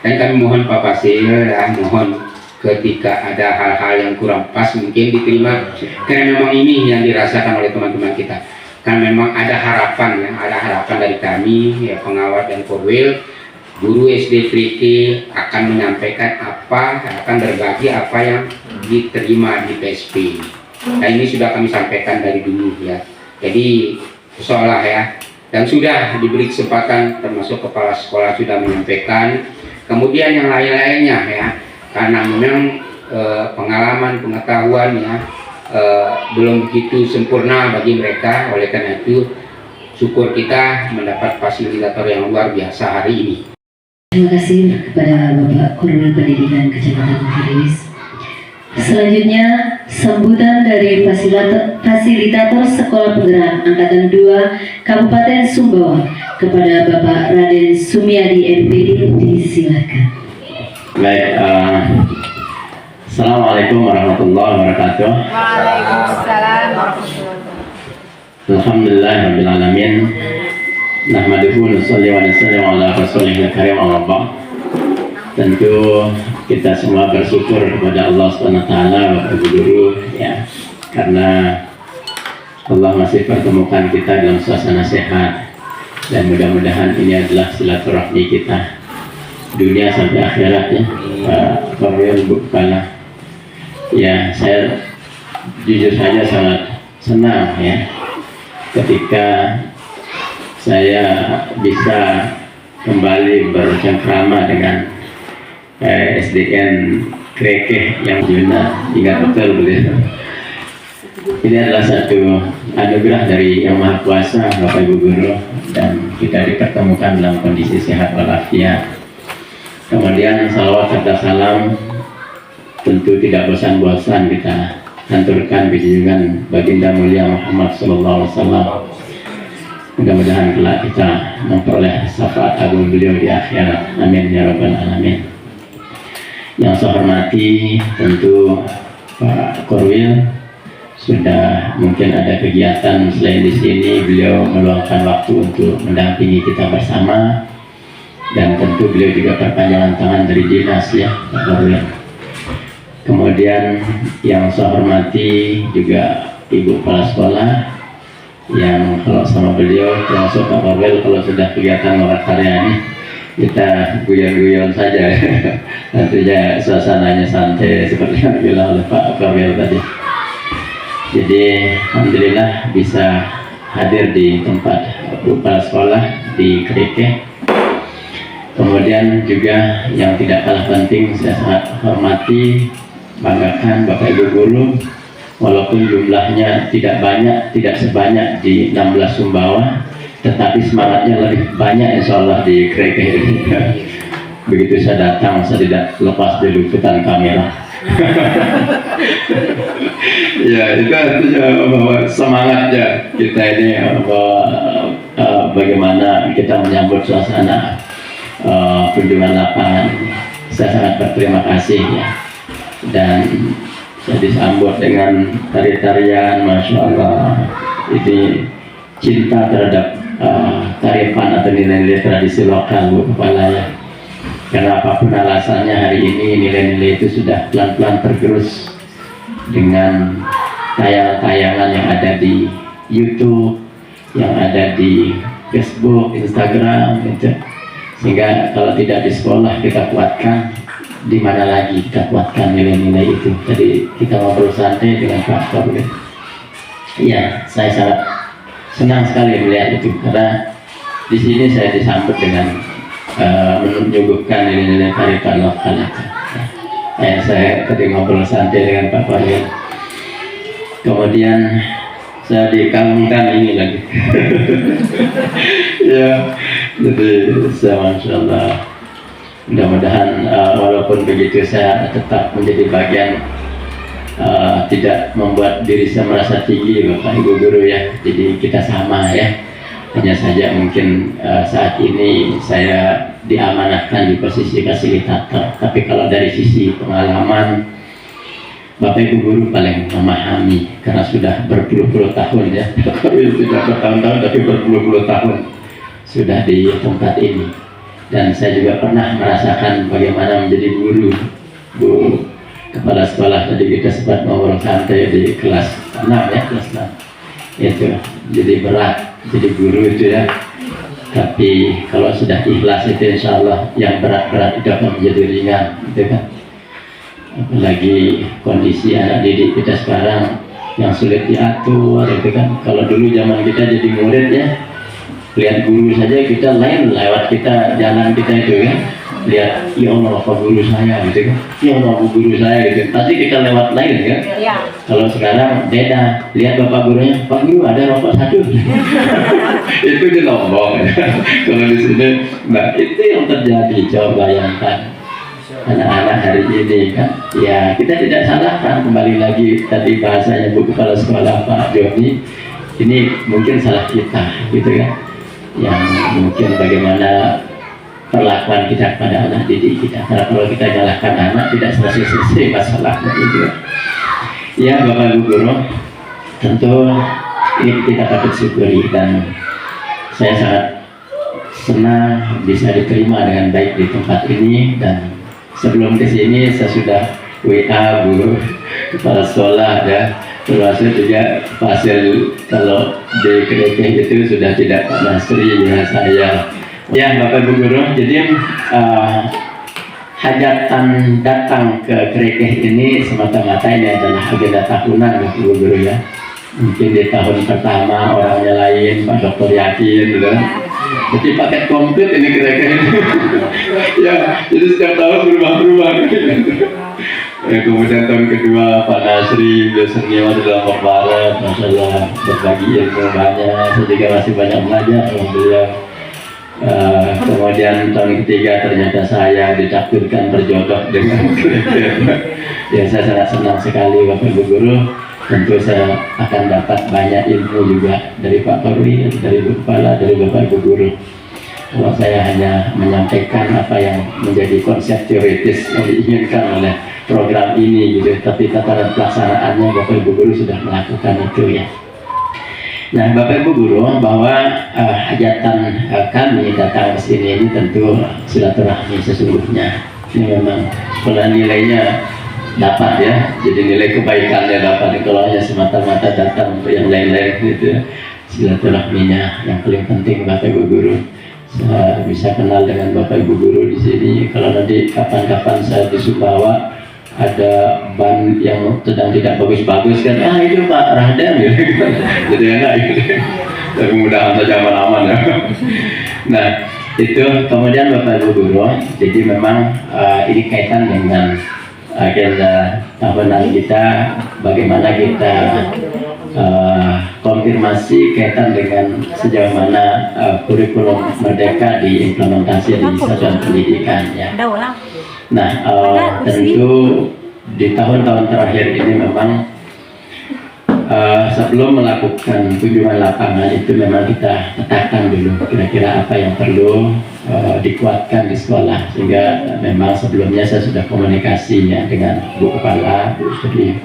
dan kami mohon Pak Basil ya, mohon ketika ada hal-hal yang kurang pas mungkin diterima, karena memang ini yang dirasakan oleh teman-teman kita. Karena memang ada harapan ya, ada harapan dari kami ya pengawas dan korwil, guru SD Kriki akan menyampaikan akan berbagi apa yang diterima di PSP. Nah ini sudah kami sampaikan dari dulu ya. Jadi seolah ya, dan sudah diberi kesempatan termasuk kepala sekolah sudah menyampaikan, kemudian yang lain-lainnya ya, karena memang pengalaman pengetahuan ya belum begitu sempurna bagi mereka. Oleh karena itu syukur kita mendapat fasilitator yang luar biasa hari ini. Terima kasih kepada Bapak Korwil Pendidikan Kecamatan Untriwis. Selanjutnya sambutan dari fasilitator Sekolah Penggerak Angkatan 2 Kabupaten Sumbawa kepada Bapak Raden Sumiadi MPD, disilakan. Baik, Assalamualaikum warahmatullahi wabarakatuh. Waalaikumsalam warahmatullahi wabarakatuh. Alhamdulillahirabbil alamin. Nahmaduhu wa nusalli wa nusallimu ala rasulihil karim, amma ba'd. Tentu kita semua bersyukur kepada Allah SWT, Bapak Ibu Guru ya, karena Allah masih pertemukan kita dalam suasana sehat. dan mudah-mudahan ini adalah silaturahmi kita dunia sampai akhirat ya. Pak Korwil, Bu Kepala, ya saya jujur saja sangat senang ya ketika saya bisa kembali bercengkrama dengan SDN Krekeh yang Juna. Ingat betul beliau. Ini adalah satu anugerah dari Yang Maha Kuasa, Bapak Ibu Guru, dan kita dipertemukan dalam kondisi sehat walafiat. Kemudian salawat serta salam tentu tidak bosan-bosan kita haturkan junjungan baginda mulia Muhammad SAW. Mudah-mudahan kelak kita memperoleh syafaat agung beliau di akhirat. Amin ya rabbal alamin. Yang saya hormati tentu Pak Korwil, sudah mungkin ada kegiatan selain di sini, beliau meluangkan waktu untuk mendampingi kita bersama, dan tentu beliau juga perpanjangan tangan dari dinas ya Pak Korwil. Kemudian yang saya hormati juga Ibu Kepala Sekolah yang kalau sama beliau termasuk Pak Korwil, kalau sudah kegiatan lokakarya ini kita guyon-guyon saja tentunya suasananya santai seperti yang dibilang oleh Pak Korwil tadi. Jadi alhamdulillah bisa hadir di tempat Bu Kepala Sekolah di Krekeh. Kemudian juga yang tidak kalah penting, saya sangat hormati, banggakan Bapak Ibu Guru, walaupun jumlahnya tidak banyak, tidak sebanyak di 16 Sumbawa, tetapi semangatnya lebih banyak insya Allah di Krekeh ini. Begitu saya datang, saya tidak lepas dari liputan kamera. Ya, itu artinya bahwa semangatnya kita ini bagaimana kita menyambut suasana kunjungan lapangan. Saya sangat berterima kasih ya, dan saya disambut dengan tari-tarian, Masya Allah. Ini cinta terhadap tarian atau nilai-nilai tradisi lokal, Bu Kepala ya. Karena apapun alasannya hari ini nilai-nilai itu sudah pelan-pelan tergerus dengan tayangan-tayangan yang ada di YouTube, yang ada di Facebook, Instagram gitu. Sehingga kalau tidak di sekolah kita kuatkan, di mana lagi kita kuatkan nilai-nilai itu. Jadi kita ngobrol santai dengan Pak Korwil. Iya, saya sangat senang sekali melihat itu, karena di sini saya disambut dengan menyuguhkan nilai-nilai kearifan lokal itu. Saya tadi ngobrol santai dengan Pak Korwil. Kemudian saya dikalungkan ini lagi. Ya, jadi saya Masya Allah. Mudah-mudahan walaupun begitu saya tetap menjadi bagian, tidak membuat diri saya merasa tinggi, Bapak Ibu Guru ya. Jadi kita sama ya. Hanya saja mungkin saat ini saya diamanahkan di posisi fasilitator, tapi kalau dari sisi pengalaman, Bapak Ibu Guru paling memahami karena sudah berpuluh-puluh tahun ya. Tidak bertahun-tahun tapi berpuluh-puluh tahun sudah di tempat ini. Dan saya juga pernah merasakan bagaimana menjadi guru. Bu Kepala Sekolah tadi kita sempat ngobrol santai di kelas 6 ya, kelas 6. Itu jadi berat jadi guru itu ya, tapi kalau sudah ikhlas itu insya Allah yang berat-berat itu akan menjadi ringan gitu kan. Apalagi kondisi anak didik kita sekarang yang sulit diatur gitu kan. Kalau dulu zaman kita jadi murid ya, lihat guru saja kita lain, lewat kita jalan kita itu kan, lihat ya Allah Pak guru saya gitu kan, ya Allah Bu guru saya gitu, pasti kita lewat lain kan ya. Kalau sekarang beda, lihat Bapak gurunya, Pak Guru ada rokok satu. Itu di Lombok. Kalau di sini, nah itu yang terjadi. Coba bayangkan anak-anak hari ini kan, ya kita tidak salahkan. Kembali lagi tadi bahasanya Bu Kepala Sekolah Pak Joni, ini mungkin salah kita gitu kan, yang mungkin bagaimana perlakuan kita kepada anak didik kita. Karena kalau kita nyalahkan anak, tidak selesai-selesai masalahnya itu. Ya Bapak Ibu Guru, tentu ini kita patut syukuri, dan saya sangat senang bisa diterima dengan baik di tempat ini. Dan sebelum ke sini saya sudah WA Bu Kepala Sekolah ya, termasuk juga hasil kalau di Kerekeh itu sudah tidak Pak Nasri ya saya. Ya Bapak Ibu Guru, jadi hajatan datang ke Kerekeh ini semata-mata ini adalah agenda tahunan Bapak Ibu Guru ya. Mungkin di tahun pertama orangnya lain, Pak Dokter yakin gitu. Jadi paket komplit ini Kerekeh ini. Ya, jadi setiap tahun berubah-ubah. Ya, kemudian tahun kedua Pak Nasri biasanya dalam Barat, masalah berbagi ilmu banyak, saya juga masih banyak belajar sama beliau. Kemudian tahun ketiga ternyata saya ditakdirkan berjodoh dengan ya saya sangat senang sekali Bapak Ibu Guru. Tentu saya akan dapat banyak ilmu juga dari Pak Perwi, dari Bu Kepala, dari Bapak Ibu Guru. Kalau saya hanya menyampaikan apa yang menjadi konsep teoritis yang diinginkan oleh program ini gitu, tapi tataran pelaksanaannya Bapak Ibu Guru sudah melakukan itu ya. Nah Bapak Ibu Guru, bahwa hajatan kami datang ke sini ini tentu silaturahmi sesungguhnya. Ini memang sekolah nilainya dapat ya, jadi nilai kebaikannya dapat. Kalau hanya semata-mata datang untuk yang lain-lain gitu ya, silaturahminya yang paling penting Bapak Ibu Guru. Saya bisa kenal dengan Bapak Ibu Guru di sini. Kalau nanti kapan-kapan saya di Sumbawa ada ban yang sedang tidak bagus-bagus kan, itu Pak Rahdam ya, jadi enak gitu. Tapi mudahan saja aman-aman ya. Nah itu kemudian Bapak Ibu Guru, jadi memang ini kaitan dengan agenda tahunan kita, bagaimana kita konfirmasi kaitan dengan sejauh mana kurikulum merdeka diimplementasi di satuan pendidikan ya. Nah tentu di tahun-tahun terakhir ini memang sebelum melakukan kunjungan lapangan itu memang kita tetapkan dulu kira-kira apa yang perlu dikuatkan di sekolah, sehingga memang sebelumnya saya sudah komunikasi ya dengan Bu Kepala, Bu Sri.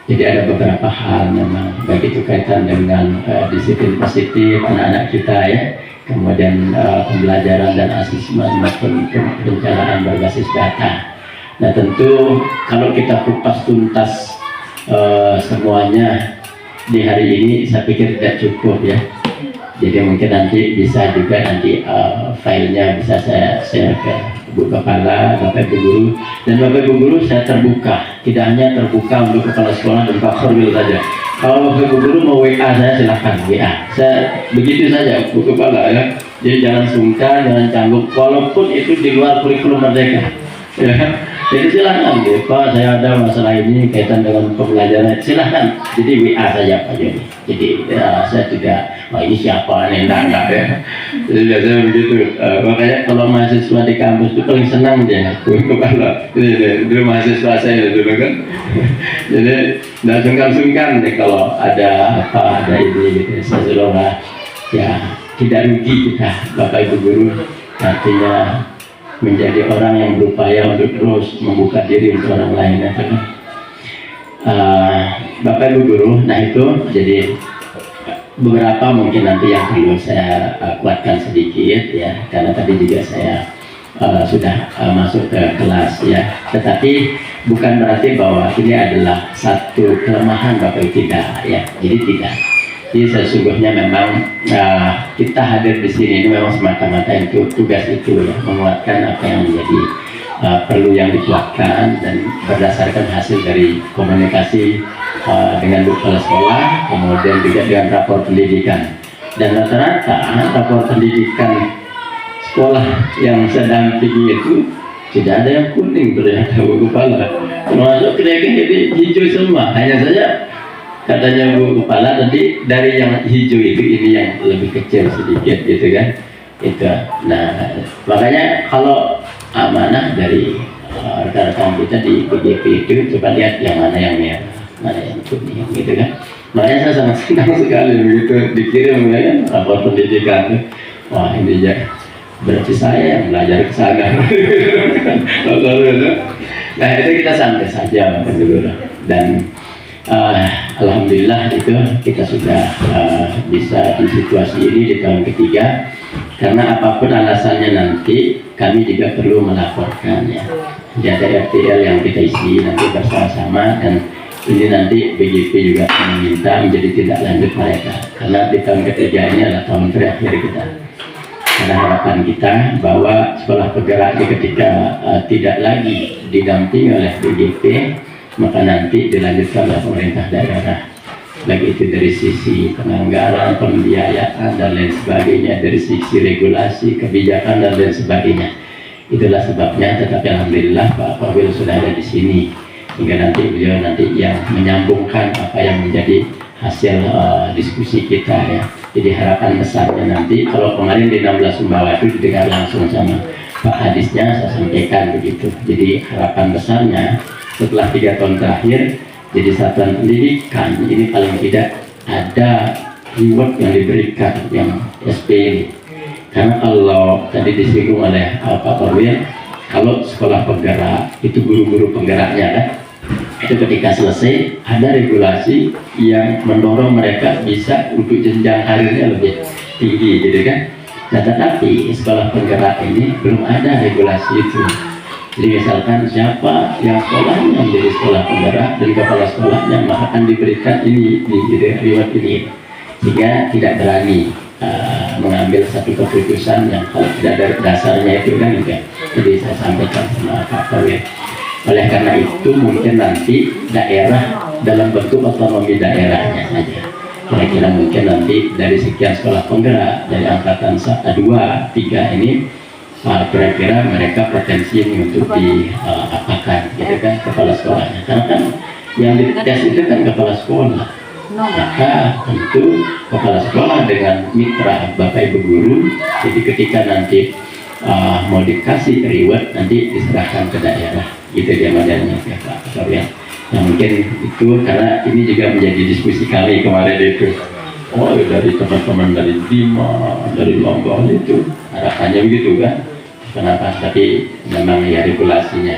Jadi ada beberapa hal memang, baik itu kaitan dengan disiplin positif anak-anak kita ya, kemudian pembelajaran dan asesmen maupun perencanaan berbasis data. Nah tentu kalau kita kupas tuntas semuanya di hari ini saya pikir tidak cukup ya. Jadi mungkin nanti bisa juga filenya bisa saya share ke Bu Kepala, Bapak Ibu Guru, dan Bapak Ibu Guru saya terbuka, tidak hanya terbuka untuk kepala sekolah dan Pak Korwil saja. Kalau Bapak Ibu Guru mau WA saya silahkan WA. Saya begitu saja Bu Kepala ya. Jadi jangan sungkan, jangan canggung, walaupun itu di luar kurikulum merdeka. Ya. Jadi silahkan deh, Pak saya ada masalah ini kaitan dengan pembelajaran, silahkan. Jadi WA saja Pak Joni. Jadi saya tidak, ini siapa nih, enggak ya. Jadi biasanya begitu. Makanya kalau mahasiswa di kampus itu paling senang dia. Kepala, dulu mahasiswa saya dulu kan. Jadi tidak sungkan-sungkan deh kalau ada apa, ada ini gitu. Saya selalu ya tidak rugi kita Bapak Ibu Guru, artinya menjadi orang yang berupaya untuk terus membuka diri untuk orang lain ya, Bapak Ibu Guru. Nah itu jadi beberapa mungkin nanti yang perlu saya kuatkan sedikit ya, karena tadi juga saya sudah masuk ke kelas ya, tetapi bukan berarti bahwa ini adalah satu kelemahan Bapak Ibu, tidak ya, jadi tidak. Jadi sesungguhnya memang kita hadir di sini ini memang semata-mata itu tugas itu ya, menguatkan apa yang menjadi perlu yang dikuatkan, dan berdasarkan hasil dari komunikasi dengan Bu Kepala Sekolah, kemudian juga dengan rapor pendidikan. Dan rata-rata rapor pendidikan sekolah yang sedang tinggi itu tidak ada yang kuning ternyata Bu Kepala, termasuk Kerekeh jadi hijau semua. Hanya saja katanya Bu Kepala tadi dari yang hijau itu ini yang lebih kecil sedikit gitu kan itu. Nah makanya kalau amanah dari rekan-rekan kita di BGP itu coba lihat yang mana yang merah, mana yang kuning gitu kan. Makanya saya sangat senang sekali begitu dikirim ya kan rapor pendidikan. Wah ini ya berarti saya yang belajar ke sana. Nah itu kita santai saja Bapak Ibu, dan alhamdulillah itu kita sudah bisa di situasi ini di tahun ketiga, karena apapun alasannya nanti kami juga perlu melaporkan ya. Jadi ada RTL yang kita isi nanti bersama-sama, dan ini nanti BGP juga meminta menjadi tindak lanjut mereka, karena di tahun ketiga ini adalah tahun terakhir kita. Karena harapan kita bahwa sekolah penggerak ini ketika tidak lagi didampingi oleh BGP, maka nanti dilanjutkan oleh pemerintah daerah, baik itu dari sisi penganggaran, pembiayaan dan lain sebagainya, dari sisi regulasi, kebijakan dan lain sebagainya. Itulah sebabnya, tetapi alhamdulillah Pak Fawil sudah ada di sini, hingga nanti beliau nanti yang menyambungkan apa yang menjadi hasil diskusi kita ya. Jadi harapan besarnya nanti, kalau kemarin di 16 Sumbawa itu didengar langsung sama Pak Hadisnya, saya sampaikan begitu. Jadi harapan besarnya setelah 3 tahun terakhir jadi satuan pendidikan ini paling tidak ada reward yang diberikan yang SP ini. Karena kalau tadi disinggung oleh Pak Fawil, kalau sekolah penggerak itu guru-guru penggeraknya kan, itu ketika selesai ada regulasi yang mendorong mereka bisa untuk jenjang karirnya lebih tinggi gitu kan. Nah tetapi sekolah penggerak ini belum ada regulasi itu. Jadi misalkan siapa yang sekolahnya menjadi sekolah penggerak dan kepala sekolahnya, maka akan diberikan ini gitu, reward ini, sehingga tidak berani mengambil satu keputusan yang kalau tidak ada dasarnya itu kan juga. Jadi saya sampaikan sama Pak Fawil. Oleh karena itu mungkin nanti daerah dalam bentuk otonomi daerahnya saja. Kira-kira mungkin nanti dari sekian sekolah penggerak dari angkatan 2, 3 ini kira-kira mereka potensi untuk diapakan gitu kan kepala sekolahnya. Karena kan yang dites itu kan kepala sekolah. Maka tentu kepala sekolah dengan mitra Bapak Ibu guru, jadi ketika nanti mau dikasih reward nanti diserahkan ke daerah, gitu dia modelnya ya Pak Surya. Nah mungkin itu karena ini juga menjadi diskusi kami kemarin itu. Oh dari teman-teman dari Bima, dari Lombok itu harapannya begitu kan. Kenapa? Tapi memang ya regulasinya.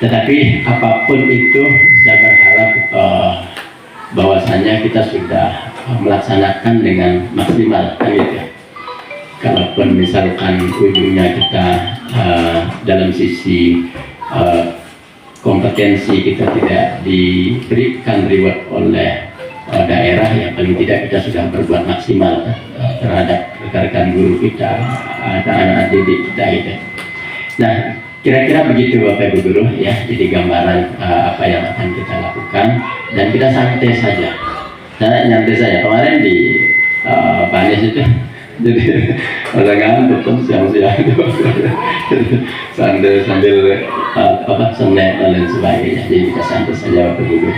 Tetapi apapun itu saya berharap bahwasanya kita sudah melaksanakan dengan maksimal kan gitu. Kalaupun misalkan ujungnya kita dalam sisi kompetensi kita tidak diberikan reward oleh daerah, yang paling tidak kita sudah berbuat maksimal terhadap rekan-rekan guru kita, anak-anak didik kita gitu. Nah kira-kira begitu Bapak Ibu guru ya, jadi gambaran apa yang akan kita lakukan, dan kita santai saja. Saya nyantai saja. Kemarin di Banes itu jadi ada ngantuk kan siang-siang itu santai sambil snack dan lain sebagainya. Jadi kita santai saja Bapak Ibu guru.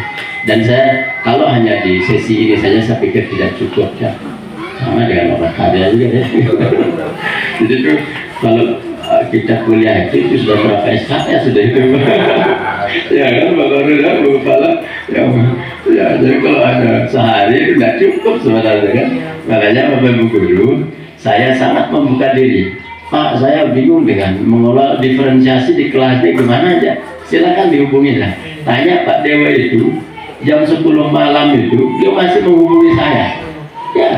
Dan saya kalau hanya di sesi ini saja saya pikir tidak cukup ya. Sama dengan orang karya juga ya. Jadi itu kalau kita kuliah itu sudah berapa SKS ya sudah itu. Ya kan Bapak Rida, Bu Kepala ya jadi kalau ada sehari itu tidak cukup sebenarnya kan. Makanya Bapak Ibu guru, saya sangat membuka diri. Pak, saya bingung dengan mengelola diferensiasi di kelasnya gimana aja. Silakan dihubungi lah. Tanya Pak Dewa itu jam 10 malam itu dia masih menghubungi saya. Ya,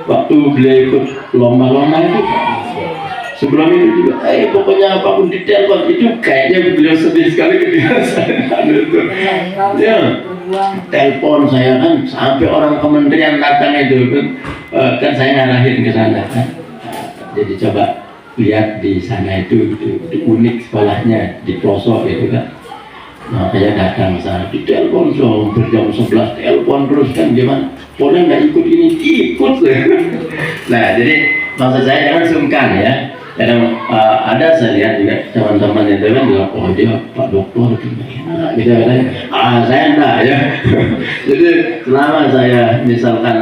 waktu beliau ikut lomba-lomba itu sebelum itu juga, pokoknya apapun ditelepon itu kayaknya beliau sedih sekali ketika saya ada itu. Ya, telepon saya kan sampai orang kementerian datang itu kan saya ngarahin ke sana kan. Jadi coba lihat di sana itu unik sekolahnya di pelosok itu kan. Makanya datang sana di telepon sampai jam 11 telepon terus kan, gimana? Boleh nggak ikut ini? Ikut. Nah jadi maksud saya jangan sungkan ya. Kadang ada saya lihat juga teman-teman itu kan bilang, oh dia Pak Dokter itu enak gitu katanya. Saya enggak ya. Jadi selama saya misalkan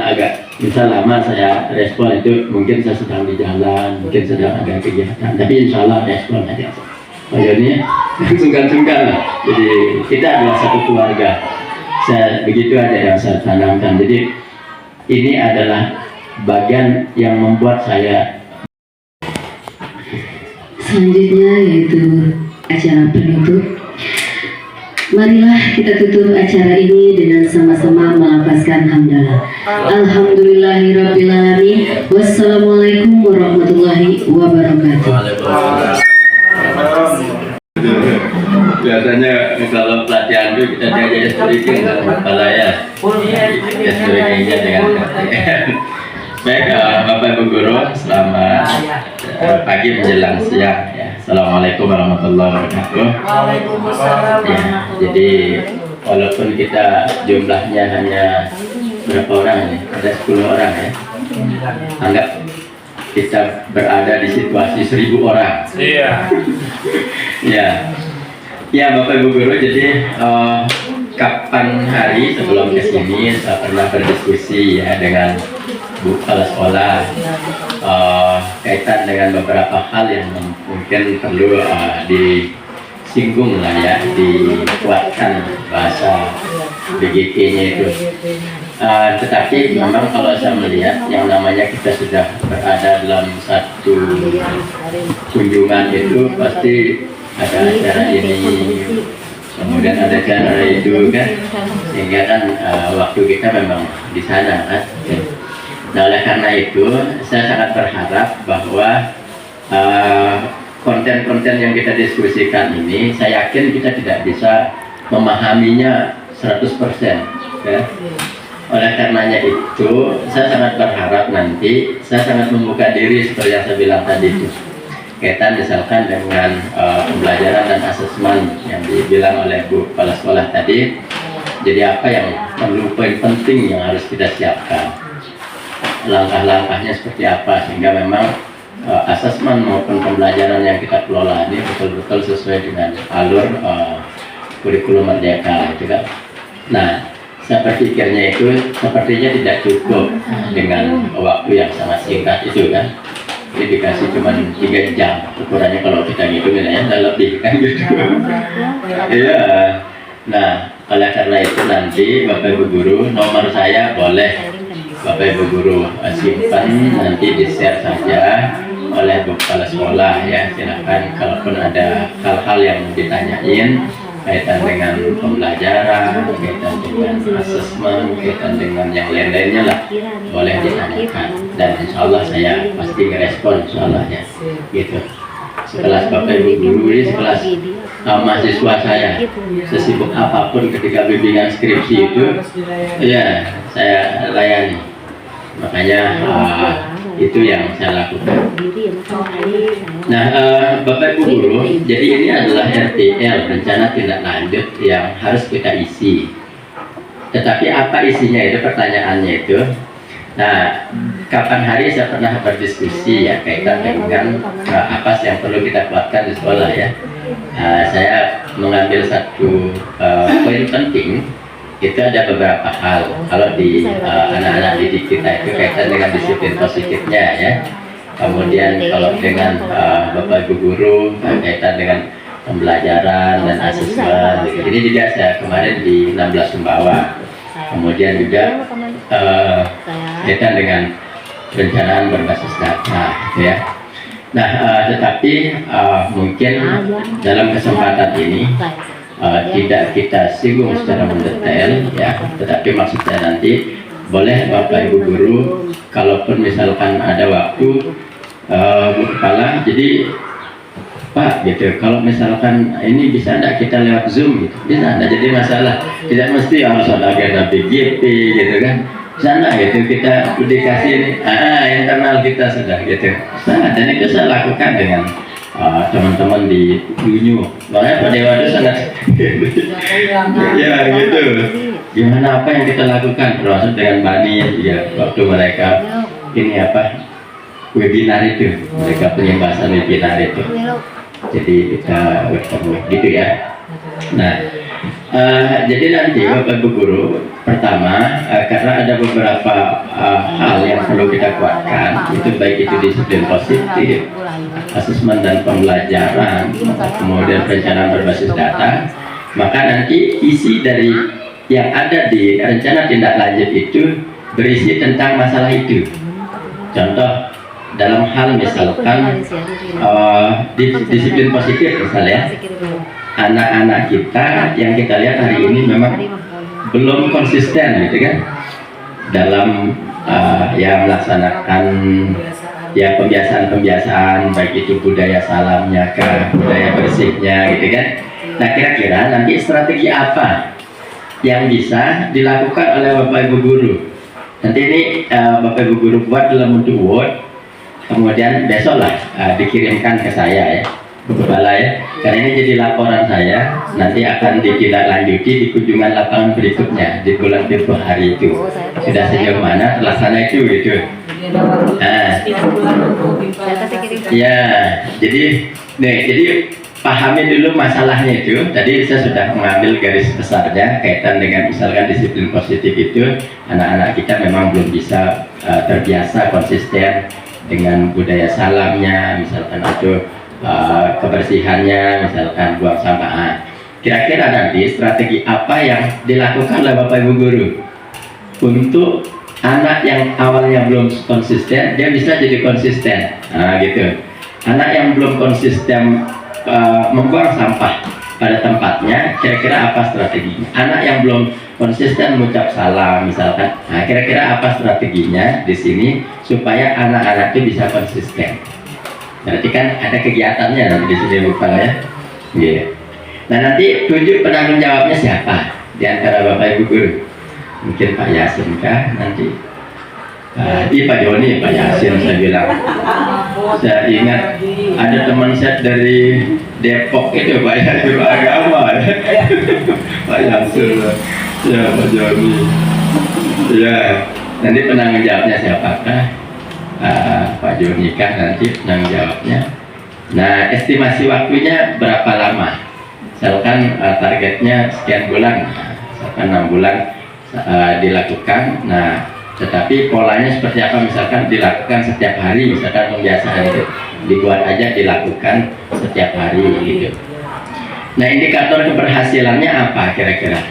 misal lama saya respon itu mungkin saya sedang di jalan, mungkin sedang ada kegiatan, tapi insya Allah respon aja. Maksudnya sungkan-sungkan lah. Jadi kita adalah satu keluarga. Begitu ada yang saya tanamkan. Jadi ini adalah bagian yang membuat saya. Selanjutnya yaitu acara penutup. Marilah kita tutup acara ini dengan sama-sama melafazkan hamdalah. Alhamdulillahirrabbilalamin. Wassalamualaikum warahmatullahi wabarakatuh. Biasanya kalau pelatihan itu kita diajar sedikit dengan kepala ya. Ya sedikitnya dengan KTM. Baik, Bapak Ibu Guru, selamat pagi menjelang siang. Ya. Assalamualaikum warahmatullahi wabarakatuh. Ya, jadi walaupun kita jumlahnya hanya berapa orang ini? Ada 10 orang ya. Anggap kita berada di situasi 1000 orang. Iya. Ya. Ya, Bapak Ibu Guru, jadi kapan hari sebelum kesini saya pernah berdiskusi ya dengan Bu Kepala Sekolah kaitan dengan beberapa hal yang mungkin perlu disinggung lah ya, dikuatkan bahasa BGK-nya itu. Tetapi memang kalau saya melihat yang namanya kita sudah berada dalam satu kunjungan itu pasti ada acara ini, kemudian ada acara itu kan, sehingga kan waktu kita memang di sana kan. Nah, oleh karena itu saya sangat berharap bahwa konten-konten yang kita diskusikan ini, saya yakin kita tidak bisa memahaminya 100% ya. Oleh karenanya itu, saya sangat berharap nanti, saya sangat membuka diri seperti yang saya bilang tadi itu. Kaitan misalkan dengan pembelajaran dan asesmen yang dibilang oleh Bu Kepala Sekolah tadi. Jadi apa yang perlu, poin penting yang harus kita siapkan, langkah-langkahnya seperti apa, sehingga memang asesmen maupun pembelajaran yang kita kelola ini betul-betul sesuai dengan alur kurikulum Merdeka itu kan. Nah, saya berpikirnya itu sepertinya tidak cukup dengan waktu yang sangat singkat itu kan. Jadi dikasih cuma 3 jam ukurannya kalau kita ngitungin ya, lebih kan gitu. Iya. Nah, oleh karena itu nanti Bapak Ibu Guru, nomor saya boleh Bapak Ibu Guru simpan, nanti di-share saja oleh Bu Kepala Sekolah ya. Silakan kalaupun ada hal-hal yang ditanyain kaitan dengan pembelajaran, kaitan dengan asesmen, kaitan dengan yang lain-lainnya lah, boleh ditanyakan, dan insya Allah saya pasti ngerespon insya Allah ya gitu. Sekelas Bapak Ibu Guru ini sekelas mahasiswa saya, sesibuk apapun ketika bimbingan skripsi itu ya saya layani, makanya itu yang saya lakukan. Nah, Bapak Ibu Guru, jadi ini adalah RTL, rencana tindak lanjut yang harus kita isi. Tetapi apa isinya itu, pertanyaannya itu. Nah, kapan hari saya pernah berdiskusi ya kaitan dengan apa sih yang perlu kita kuatkan di sekolah ya. Saya mengambil satu poin penting. Itu ada beberapa hal kalau di anak-anak didik kita itu kaitan dengan disiplin positifnya ya. Kemudian kalau dengan Bapak Ibu Guru kaitan dengan pembelajaran dan asesmen gitu. Ini juga saya kemarin di 16 Sumbawa. Kemudian juga kaitan dengan perencanaan berbasis data ya. Nah, tetapi mungkin dalam kesempatan ini tidak kita singgung secara mendetail ya, tetapi maksudnya nanti boleh Bapak Ibu Guru kalaupun misalkan ada waktu Bu Kepala, jadi Pak gitu, kalau misalkan ini bisa enggak kita lewat Zoom gitu, bisa enggak, jadi masalah tidak mesti harus ada agenda BGP gitu kan, bisa enggak gitu, kita dikasih ini internal kita sudah gitu. Nah, dan itu saya lakukan dengan teman-teman di Dunyu, makanya Pak Dewa itu sangat ya gitu. Gimana apa yang kita lakukan, termasuk dengan Bani ya, waktu mereka ini apa webinar itu, mereka penyembahasan webinar itu, jadi kita bertemu gitu ya. Nah, jadi nanti Bapak Ibu Guru, pertama karena ada beberapa hal yang perlu kita kuatkan, itu baik itu disiplin positif, asesmen dan pembelajaran, kemudian perencanaan berbasis data, maka nanti isi dari yang ada di rencana tindak lanjut itu berisi tentang masalah itu. Contoh dalam hal misalkan disiplin positif misalnya, anak-anak kita yang kita lihat hari ini memang belum konsisten gitu kan dalam ya melaksanakan ya pembiasaan-pembiasaan, baik itu budaya salamnya ke budaya bersihnya gitu kan. Nah, kira-kira nanti strategi apa yang bisa dilakukan oleh Bapak Ibu guru? Nanti ini Bapak Ibu guru buat dalam bentuk Word, kemudian besok lah dikirimkan ke saya ya, ke kepala ya. Karena ini jadi laporan saya, nanti akan ditindaklanjuti di kunjungan lapangan berikutnya di bulan Februari itu. Sudah sejauh mana terlaksana itu gitu. Nah, ya, jadi pahami dulu masalahnya itu. Tadi saya sudah mengambil garis besarnya kaitan dengan misalkan disiplin positif itu anak-anak kita memang belum bisa terbiasa konsisten dengan budaya salamnya, misalkan atau kebersihannya, misalkan buang sampah. Kira-kira nanti strategi apa yang dilakukan oleh Bapak Ibu guru untuk anak yang awalnya belum konsisten, dia bisa jadi konsisten. Nah, gitu. Anak yang belum konsisten membuang sampah pada tempatnya, kira-kira apa strateginya? Anak yang belum konsisten mengucap salam, misalkan, nah kira-kira apa strateginya di sini supaya anak-anak itu bisa konsisten? Berarti kan ada kegiatannya nanti di sini Bapak ya. Yeah. Nah nanti tunjuk penanggung jawabnya siapa di antara Bapak Ibu guru? Mungkin Pak Yasin kah nanti? Iya Pak Joni, Pak Yasin saya bilang. Saya ingat ada teman saya dari Depok itu Pak Yasin agama ya. Pak Yasin ya, Pak Joni ya. Nanti penanggung jawabnya siapakah? Pak Joni kah nanti penanggung jawabnya. Nah estimasi waktunya berapa lama? Misalkan targetnya sekian bulan, misalkan 6 bulan dilakukan. Nah tetapi polanya seperti apa, misalkan dilakukan setiap hari, misalkan pembiasaan itu dibuat aja dilakukan setiap hari gitu. Nah indikator keberhasilannya apa kira-kira?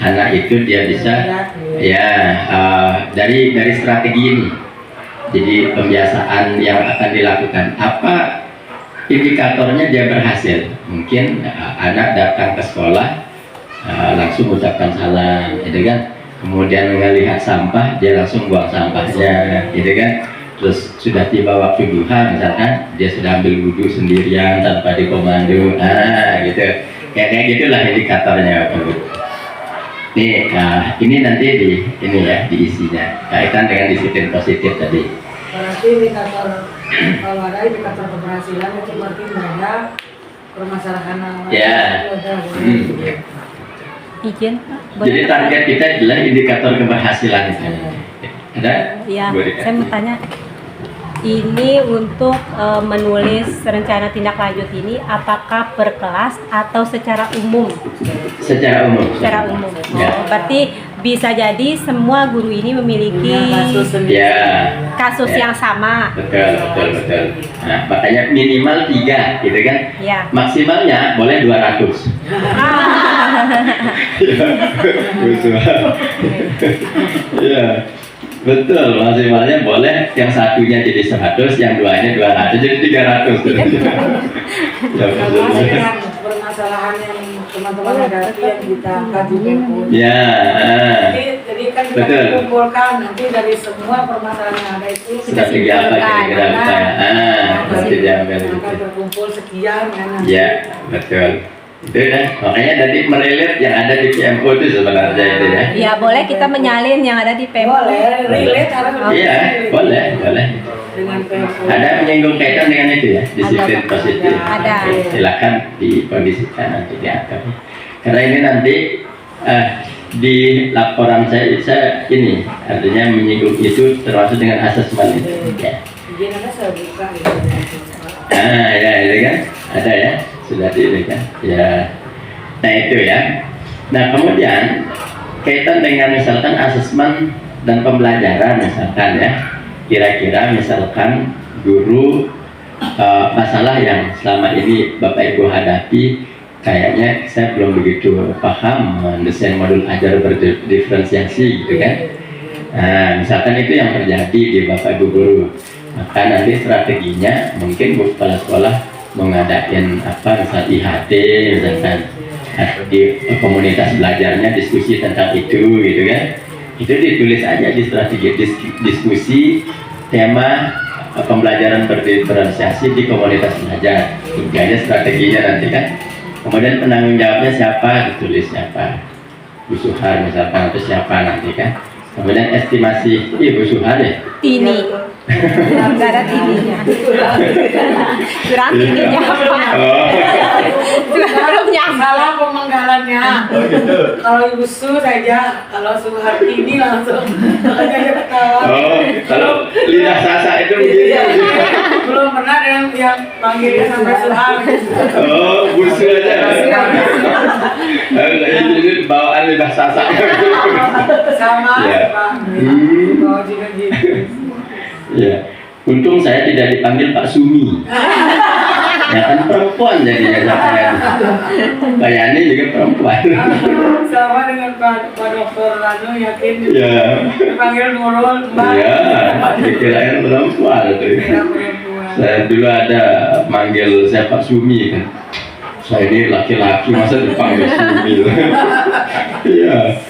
Anak itu dia bisa ya dari strategi ini. Jadi pembiasaan yang akan dilakukan, apa indikatornya dia berhasil? Mungkin anak datang ke sekolah langsung ucapkan salam, gitu kan? Kemudian melihat sampah, dia langsung buang sampahnya, gitu kan? Terus sudah tiba waktu duha, misalkan dia sudah ambil wudhu sendirian tanpa dikomando, gitu. Kayak gitulah indikatornya, Bapak. Nih, ini nanti ini ya diisinya kaitan dengan disiplin positif tadi. Berarti indikator kalau ada indikator keberhasilan itu berarti ada permasalahan. Ya. Izin. Jadi target kita adalah indikator keberhasilan itu. Ada? Iya. Saya mau tanya. Ini untuk menulis rencana tindak lanjut ini apakah per kelas atau secara umum? Secara umum. Secara umum. Ya. Berarti bisa jadi semua guru ini memiliki kasus yang sama. Betul. Nah, makanya minimal 3, gitu kan? Ya. Maksimalnya boleh 200. Iya. Betul, maksimalnya boleh yang satunya jadi 100, yang duanya 200, jadi 300. Ya, betul. Permasalahan yang teman-teman hadapi yang kita kaji Kempo. Ya. Jadi kan kita kumpulkan nanti dari semua permasalahan yang ada itu strategi apa kira-kira apa? Nanti diambil. Akan terkumpul sekian. Ya, betul. Itu ya, makanya tadi merilis yang ada di PMO itu sebenarnya itu ya. Ya boleh kita menyalin yang ada di PMO. Boleh, relate harus. Iya, boleh. Dengan PMO. Ada menyinggung kaitan dengan itu ya, disiplin positif. Ada. Silakan dikondisikan nanti diatur. Karena ini nanti di laporan saya ini artinya menyinggung itu termasuk dengan asesmen itu. Ya. Saya buka Ya itu kan ada ya, sudah ini kan ya. Nah itu ya. Nah kemudian kaitan dengan misalkan asesmen dan pembelajaran misalkan ya, kira-kira misalkan guru masalah yang selama ini Bapak Ibu hadapi, kayaknya saya belum begitu paham mendesain modul ajar berdiferensiasi gitu kan. Nah misalkan itu yang terjadi di Bapak Ibu guru, maka nanti strateginya mungkin Bu Kepala Sekolah mengadakan misal IHT misalkan di komunitas belajarnya diskusi tentang itu gitu kan. Itu ditulis aja di strategi diskusi tema pembelajaran berdiferensiasi di komunitas belajar. Itu aja strateginya nanti kan. Kemudian penanggung jawabnya siapa, ditulis siapa, Bu Suhar misalkan, atau siapa nanti kan. Kemudian estimasi Bu Suhar ya. Tini. Nggak ada tininya. Surat tininya apa? Oh. Suratnya. Salah pemanggalannya. Kalau Ibu Su saja, kalau Suhartini langsung aja ketawa. Oh, kalau lidah Sasa itu begini. Belum pernah yang panggilnya sampai Suhar. Oh, busu aja. Ini bawaan lidah Sasa. Sama, Ya. Pak. Bawa juga gitu. Ya, untung saya tidak dipanggil Pak Sumi. Ya kan perempuan jadinya saya. Mbak Yani juga perempuan. Sama dengan Pak Dokter Ranu, yakin Ya, dipanggil Nurul, Mbak. ya, dikirain perempuan tuh. Kira perempuan. Saya dulu ada manggil saya Pak Sumi kan. Saya ini laki-laki masa dipanggil Sumi. Iya.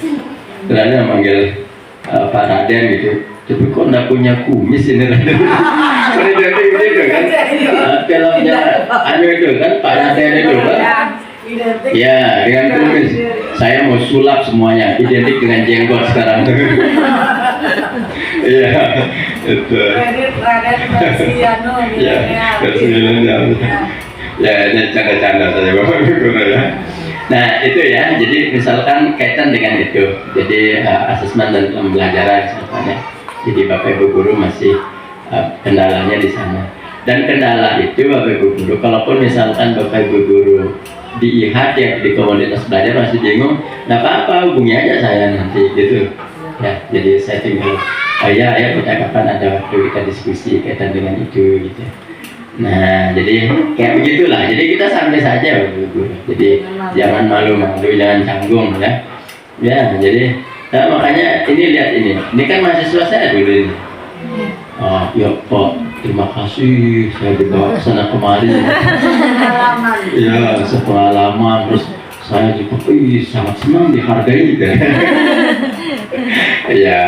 Ternyata manggil Pak Raden gitu. Tapi kok nggak punya kumis ini Raden? Kan jadi gitu kan? Filmnya anu itu kan Pak Raden itu kan? Identik. Ya, dengan kumis. Saya mau sulap semuanya, identik dengan jenggot sekarang. Iya, itu. Raden versi Anu, Ya, versi milenial. Ya, ini canda-canda saja Bapak Guru ya. Nah, itu ya. Jadi misalkan kaitan dengan itu. Jadi asesmen dan pembelajaran misalkan ya. Jadi Bapak Ibu Guru masih kendalanya di sana. Dan kendala itu Bapak Ibu Guru, kalaupun misalkan Bapak Ibu Guru di IHAT ya, di komunitas belajar masih bingung, nggak apa-apa, hubungi aja saya nanti gitu. Ya, jadi saya tinggal, ya kita kapan ada waktu kita diskusi kaitan dengan itu gitu. Nah, jadi kayak begitulah. Jadi kita santai saja Bapak Ibu Guru. Jadi jangan malu-malu, jangan canggung ya. Ya, jadi makanya ini lihat ini. Ini kan mahasiswa saya dulu ini. Oh, ya Pak, terima kasih saya dibawa ke sana kemari. Pengalaman. Iya, sepengalaman. Terus saya juga sangat senang dihargai. Iya.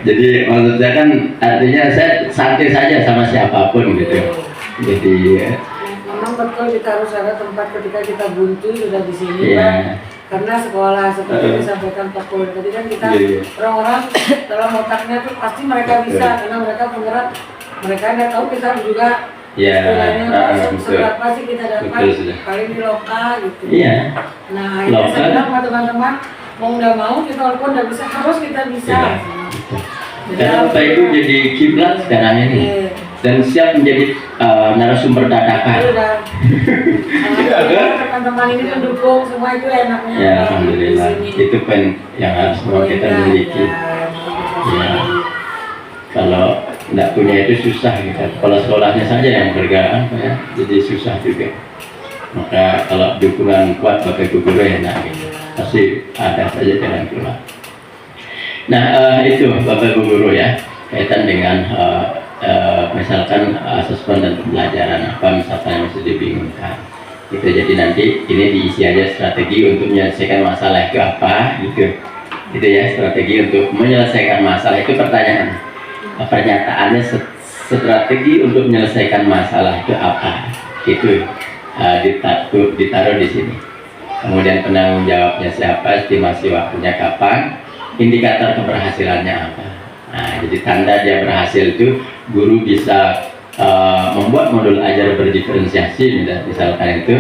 Jadi maksud saya kan artinya saya santai saja sama siapapun gitu. Jadi Memang betul kita harus ada tempat ketika kita buntu sudah di sini, Iya. Pak. Karena sekolah seperti yang disampaikan Pak Pur tadi kan kita Iya. orang-orang dalam otaknya tuh pasti mereka bisa karena mereka penggerak, mereka nggak tahu kita juga ya, istilahnya betul. seberapa sih kita dapat Betul, sudah. paling di lokal gitu. Iya. Nah akhirnya Lokal. saya bilang sama teman-teman mau nggak mau kita walaupun nggak bisa harus kita bisa. Iya. Karena Bapak Ibu jadi kiblat sekarang ini Iya. dan siap menjadi narasumber dadakan. Alhamdulillah teman-teman ini mendukung semua itu enaknya. Ya, Pak, alhamdulillah. di sini. Itu kan yang harus mau kita miliki. Ya. Kalau tidak punya itu susah kita. Kalau sekolahnya saja yang bergerak, ya, jadi susah juga. Maka kalau dukungan kuat Bapak Ibu Guru enak, gitu. Pasti ada saja jalan keluar. Nah, itu Bapak Ibu Guru ya, kaitan dengan misalkan asesmen dan pembelajaran apa misalkan yang masih dibingungkan. Gitu, jadi nanti ini diisi aja strategi untuk menyelesaikan masalah itu apa, gitu. Itu ya strategi untuk menyelesaikan masalah itu pertanyaan. Pernyataannya strategi untuk menyelesaikan masalah itu apa, gitu. Ditaruh di sini. Kemudian penanggung jawabnya siapa, estimasi waktunya kapan, indikator keberhasilannya apa. Nah, jadi tanda dia berhasil itu guru bisa membuat modul ajar berdiferensiasi misalkan itu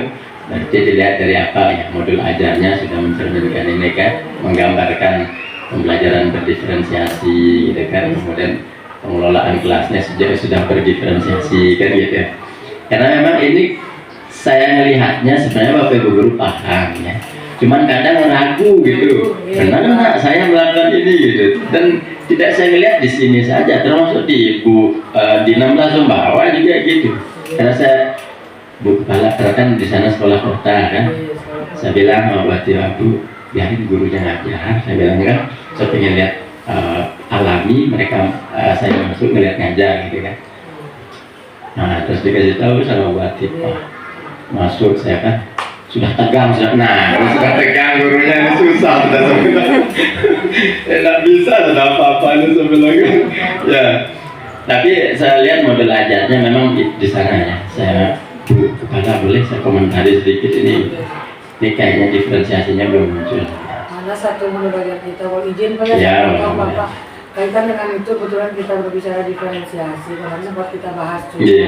berarti dilihat dari apa ya, modul ajarnya sudah mencerminkan ini kan, menggambarkan pembelajaran berdiferensiasi gitu kan, kemudian pengelolaan kelasnya sudah berdiferensiasi kan gitu ya. Karena memang ini saya melihatnya sebenarnya Bapak Ibu Guru paham ya, cuman kadang ragu gitu, benar nggak saya melakukan ini gitu. Dan tidak saya melihat di sini saja, termasuk di di 16 Sumbawa juga gitu. Karena saya Bu Kepala kan di sana sekolah kota kan, saya bilang buat Bu biarin gurunya ngajar, saya bilang kan, saya pengen lihat alami mereka, saya masuk ngeliat ngajar gitu kan. Nah terus dikasih tahu sama Bu Atip, masuk saya kan sudah tegang, sudah tegang gurunya ini susah sudah sebenarnya. Tidak bisa sudah apa-apa ini sebenarnya. Ya, tapi saya lihat model ajarnya memang di sana ya. Saya Bu Kepala, boleh saya komentari sedikit ini? Ini kayaknya diferensiasinya belum muncul. Mana satu menu bagian kita, kalau izin Pak Ya, ya, boleh. Bapak. Kaitan dengan itu kebetulan kita berbicara diferensiasi, kemarin sempat kita bahas juga. Iya.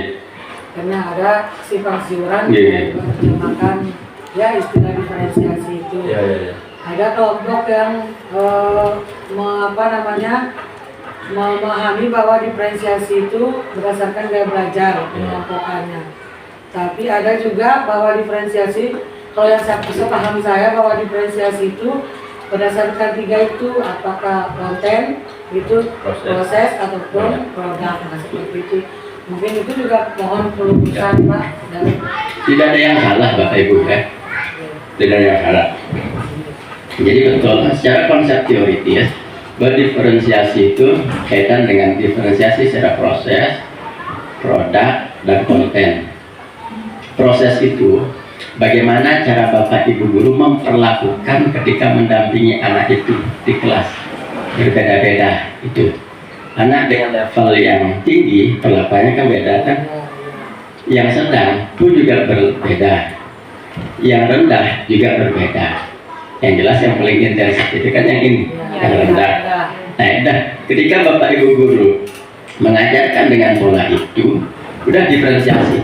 Karena ada simpang siuran Iya. menggunakan ya istilah diferensiasi itu. Iya. Ada kelompok yang memahami bahwa diferensiasi itu berdasarkan gaya belajar pengelompokannya. Tapi ada juga bahwa diferensiasi, kalau yang sepaham saya bahwa diferensiasi itu berdasarkan 3 itu, apakah konten itu proses ataupun produk, nah, seperti itu. Mungkin itu juga mohon pelurusan Pak dari Tidak ada yang salah Bapak Ibu ya. Tidak ada yang salah. Jadi betul, secara konsep teoritis, berdiferensiasi itu kaitan dengan diferensiasi secara proses, produk, dan konten. Proses itu bagaimana cara Bapak Ibu guru memperlakukan ketika mendampingi anak itu di kelas. Berbeda-beda itu. Anak dengan level yang tinggi perlakuannya kan beda kan. Yang sedang pun juga berbeda. Yang rendah juga berbeda. Yang jelas yang paling intensif itu kan yang ini, yang rendah. Nah, ketika Bapak Ibu guru mengajarkan dengan pola itu, udah diferensiasi.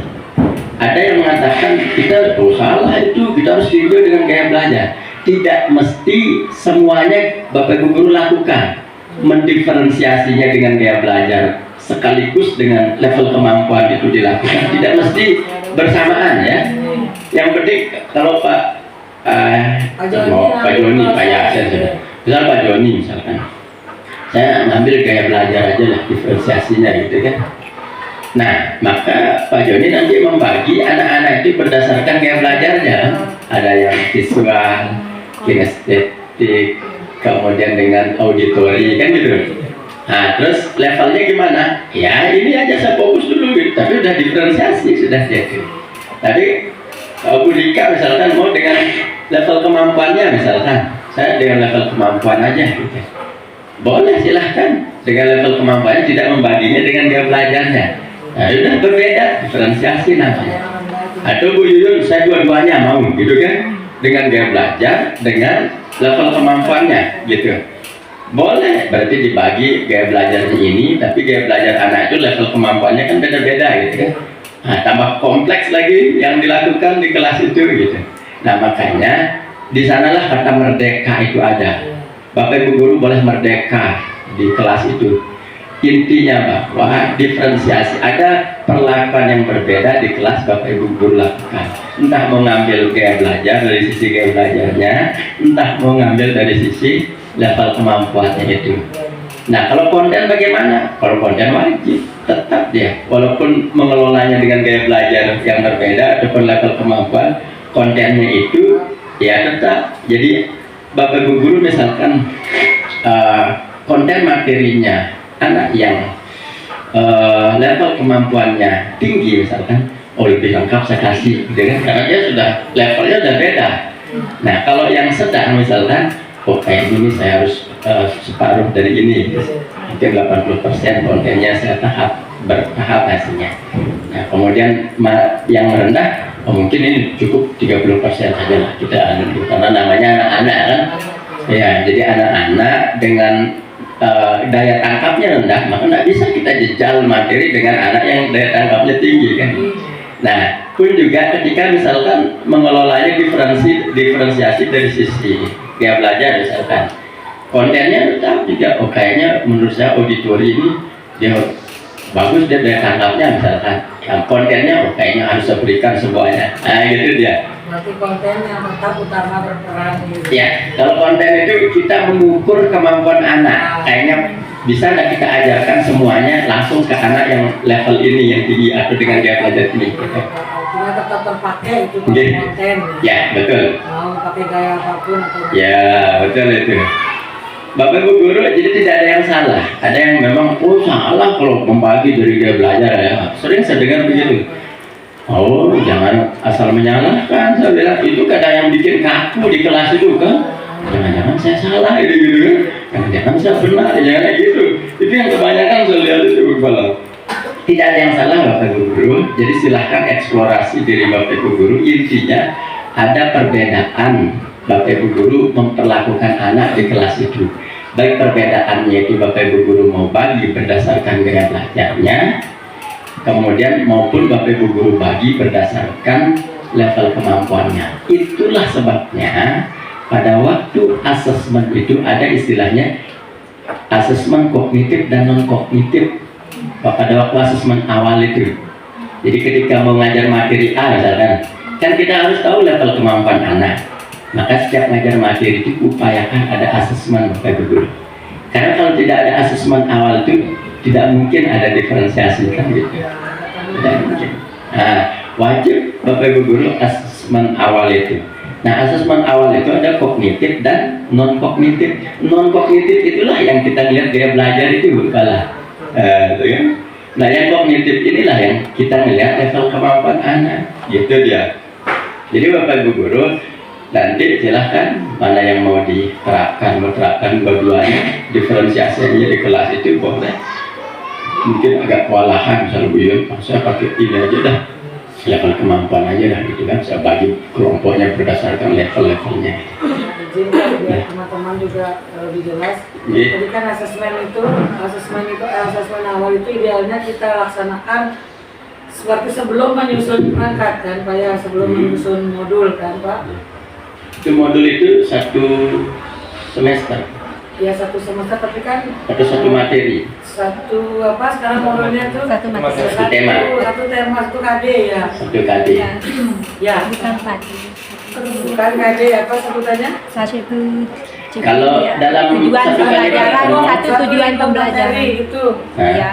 Ada yang mengatakan kita salah itu, kita harus tidur dengan gaya belajar. Tidak mesti semuanya Bapak Ibu guru lakukan. Mendiferensiasinya dengan gaya belajar sekaligus dengan level kemampuan itu dilakukan. Tidak mesti bersamaan ya. Yang penting kalau Pak Joni, Pak Yasin, misal Pak Joni misalkan, saya ngambil gaya belajar aja lah diferensiasinya gitu kan. Nah, maka Pak Joni nanti membagi anak-anak itu berdasarkan gaya belajarnya. Ada yang visual, kinestetik, kemudian dengan auditori kan gitu. Nah, terus levelnya gimana? Ya ini aja saya fokus dulu gitu. Tapi udah diferensiasi sudah jadi. Tapi Bu Dika misalkan mau dengan level kemampuannya misalkan, saya dengan level kemampuan aja gitu. Boleh silahkan dengan level kemampuannya, tidak membaginya dengan gaya belajarnya. Nah, udah berbeda, diferensiasi namanya. Atau Bu Yuyun, saya dua-duanya mau gitu kan, dengan gaya belajar, dengan level kemampuannya gitu. Boleh, berarti dibagi gaya belajarnya ini, tapi gaya belajar anak itu level kemampuannya kan beda-beda gitu kan. Nah, tambah kompleks lagi yang dilakukan di kelas itu gitu. Nah, makanya di sanalah kata merdeka itu ada. Bapak Ibu guru boleh merdeka di kelas itu. Intinya bahwa diferensiasi, ada perlakuan yang berbeda di kelas Bapak Ibu guru lakukan. Entah mau ngambil gaya belajar dari sisi gaya belajarnya, entah mau ngambil dari sisi level kemampuannya itu. Nah, kalau konten bagaimana? Kalau konten wajib tetap dia, walaupun mengelolanya dengan gaya belajar yang berbeda ataupun level kemampuan, kontennya itu ya tetap. Jadi Bapak Ibu guru misalkan konten materinya anak yang level kemampuannya tinggi misalkan, lebih lengkap saya kasih gitu kan, karena dia sudah levelnya sudah beda. Nah, kalau yang sedang misalkan, kayak ini saya harus separuh dari ini, mungkin 80% kontennya saya bertahap hasilnya. Nah, kemudian yang rendah, mungkin ini cukup 30% saja lah kita anu, karena namanya anak-anak kan. Ya, jadi anak-anak dengan daya tangkapnya rendah, maka tidak bisa kita jejal materi dengan anak yang daya tangkapnya tinggi kan. Nah, pun juga ketika misalkan mengelolanya diferensiasi dari sisi gaya belajar misalkan, kontennya tetap juga, kayaknya menurut saya auditori ini dia bagus, dia daya tangkapnya misalkan, yang kontennya kayaknya harus saya berikan semuanya. Nah, gitu dia. berarti konten yang tetap utama berperan gitu. Ya, kalau konten itu kita mengukur kemampuan anak, kayaknya bisa nggak kita ajarkan semuanya langsung ke anak yang level ini yang tinggi atau dengan gaya belajar ini. Artinya tetap terpakai itu Oke. konten. Ya, betul. Mau pakai gaya apapun atau Ya, betul itu. Bapak Ibu guru, jadi tidak ada yang salah. Ada yang memang salah kalau membagi dari gaya belajar ya. Sering saya dengar begitu. Jangan asal menyalahkan. Saya bilang itu kadang yang bikin kaku di kelas itu kan. Jangan-jangan saya salah gitu kan. Jangan-jangan saya benar, jangan gitu. Itu yang kebanyakan saya lihat itu kepala. Tidak ada yang salah Bapak Ibu Guru, jadi silahkan eksplorasi diri Bapak Ibu Guru. Intinya ada perbedaan Bapak Ibu Guru memperlakukan anak di kelas itu. Baik perbedaannya itu Bapak Ibu Guru mau bagi berdasarkan gaya belajarnya, kemudian maupun Bapak Ibu Guru bagi berdasarkan level kemampuannya. Itulah sebabnya pada waktu asesmen itu ada istilahnya asesmen kognitif dan non kognitif. Pada waktu asesmen awal itu, jadi ketika mau ngajar materi A misalkan, kan kita harus tahu level kemampuan anak. Maka setiap ngajar materi itu upayakan ada asesmen Bapak Ibu Guru. Karena kalau tidak ada asesmen awal itu tidak mungkin ada diferensiasi kan gitu. Tidak mungkin. Nah, wajib Bapak Ibu Guru asesmen awal itu. Nah, asesmen awal itu ada kognitif dan non kognitif. Non kognitif itulah yang kita lihat gaya belajar itu Bapak. Nah, yang kognitif inilah yang kita melihat level kemampuan anak, gitu dia. Jadi Bapak Ibu Guru nanti silahkan mana yang mau diterapkan, dua-duanya, diferensiasinya di kelas itu boleh. Mungkin agak kewalahan misalnya Bu Yun, saya pakai ini aja dah, level kemampuan aja dah gitu kan. Saya bagi kelompoknya berdasarkan level-levelnya. Izin biar teman-teman juga lebih jelas. Jadi kan asesmen awal itu idealnya kita laksanakan seperti sebelum menyusun perangkat kan Pak ya, sebelum menyusun modul kan Pak. Itu modul itu 1 semester. Ya 1 semester tapi kan atau 1 materi. Sekarang modulnya itu Satu materi. Satu tema. Satu tema, 1 KD ya. 1 KD. Ya. Bukan KD apa sebutannya? Kalau dalam tujuan 1 kali pembelajaran, pertemuan, 1 tujuan pembelajaran. Itu. nah, Ya.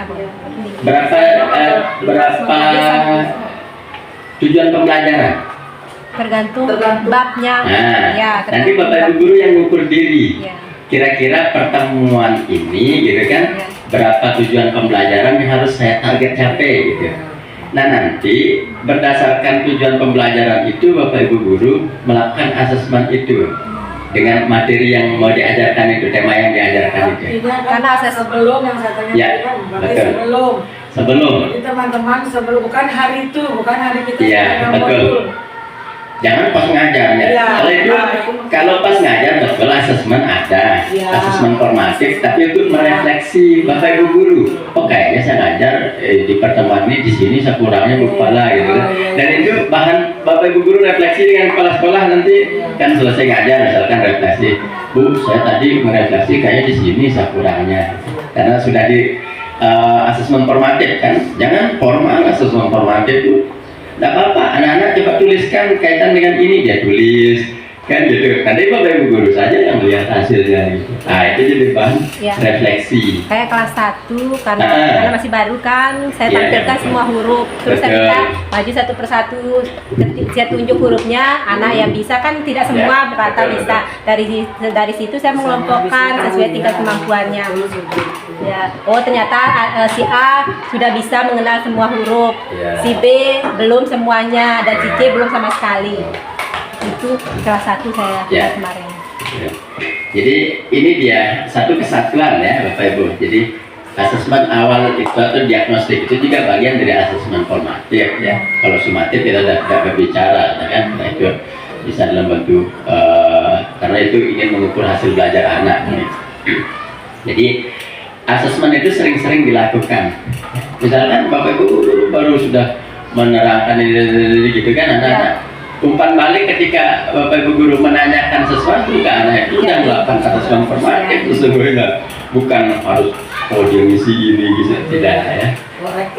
berapa tujuan pembelajaran? Tergantung babnya. Nah, Ya, nanti tergantung Bapak Ibu bab. Guru yang ngukur diri. Ya. Kira-kira pertemuan ini gitu kan, Ya. berapa tujuan pembelajaran yang harus saya target capai gitu. Nah, nanti berdasarkan tujuan pembelajaran itu Bapak Ibu Guru melakukan asesmen itu dengan materi yang mau diajarkan itu, tema yang diajarkan itu. Karena sebelum yang saya tanya Ya, tadi kan, berarti betul. sebelum. Sebelum, Jadi teman-teman sebelum, bukan hari itu, bukan hari kita Iya, sedang betul. modul. jangan pas ngajar ya. Iya. Kalau pas ngajar betul asesmen ada, Iya. asesmen formatif, tapi untuk merefleksi Bapak Ibu Guru. Oh kayaknya saya ngajar di pertemuan ini di sini saya kurangnya kepala gitu kan. Iya. Dan itu bahan Bapak Ibu Guru refleksi dengan kepala sekolah nanti kan selesai ngajar misalkan refleksi. Bu, saya tadi merefleksi kayaknya di sini saya kurangnya. Karena sudah di asesmen formatif kan. Jangan formal asesmen formatif itu. Tidak apa-apa, anak-anak coba tuliskan kaitan dengan ini, dia tulis kan gitu. Nanti Bapak Ibu Guru saja yang melihat hasilnya gitu. Nah itu jadi bahan Ya. refleksi. Kayak kelas 1 karena Ah. karena masih baru kan, saya Iya, tampilkan iya. semua huruf. Terus saya Betul. minta maju satu persatu, saya tunjuk hurufnya, anak yang bisa kan tidak semua Ya, rata betul, bisa. Dari situ saya mengelompokkan sesuai tingkat kemampuannya. Ya, oh ternyata si A sudah bisa mengenal semua huruf, Ya. si B belum semuanya, dan si C belum sama sekali. Itu kelas 1 saya Ya. kemarin. Ya. Jadi ini dia satu kesatuan ya Bapak Ibu. Jadi asesmen awal itu atau diagnostik itu juga bagian dari asesmen formatif ya. Kalau sumatif kita tidak berbicara ya kan. Nah, itu bisa dalam bentuk karena itu ingin mengukur hasil belajar anak. Jadi asesmen itu sering-sering dilakukan. Misalkan Bapak Ibu baru sudah menerangkan ini gitu kan anak-anak. Umpan balik ketika Bapak Ibu Guru menanyakan sesuatu ke anak itu yang melakukan asesmen formatif sesungguhnya bukan harus dia ngisi ini gitu tidak ya.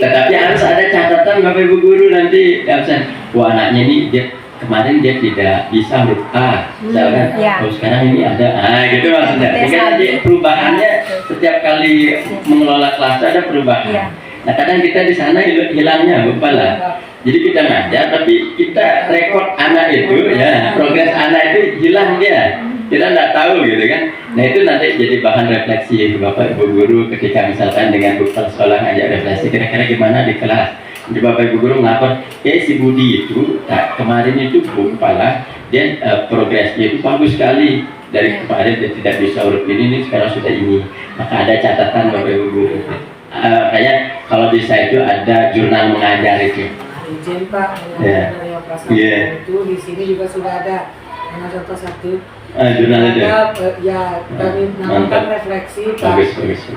Tetapi harus ada catatan Bapak Ibu Guru nanti absen. Wah anaknya ini dia kemarin dia tidak bisa huruf A, misalkan. Ya. Oh sekarang ini ada gitu maksudnya. Sehingga nanti perubahannya setiap kali mengelola kelas ada perubahan. Ya. Nah kadang kita di sana hilangnya lupa lah. Jadi kita ngajar tapi kita rekod anak itu ya progres anak itu hilang dia. Kita nggak tahu gitu kan. Nah itu nanti jadi bahan refleksi Bapak Ibu Guru ketika misalkan dengan kepala sekolah ngajak refleksi kira-kira gimana di kelas. Jadi Bapak Ibu Guru ngelapor, si Budi itu kemarin itu Bu Kepala dia progresnya itu bagus sekali. Dari kemarin dia tidak bisa huruf ini sekarang sudah ini. Maka ada catatan Bapak Ibu Guru. kayak kalau bisa itu ada jurnal mengajar itu. Izin Pak, Ya. dari operasi Iya. itu di sini juga sudah ada nama contoh satu. Jurnal itu. Ya, kami Mantap. namakan refleksi Pak. Bagus.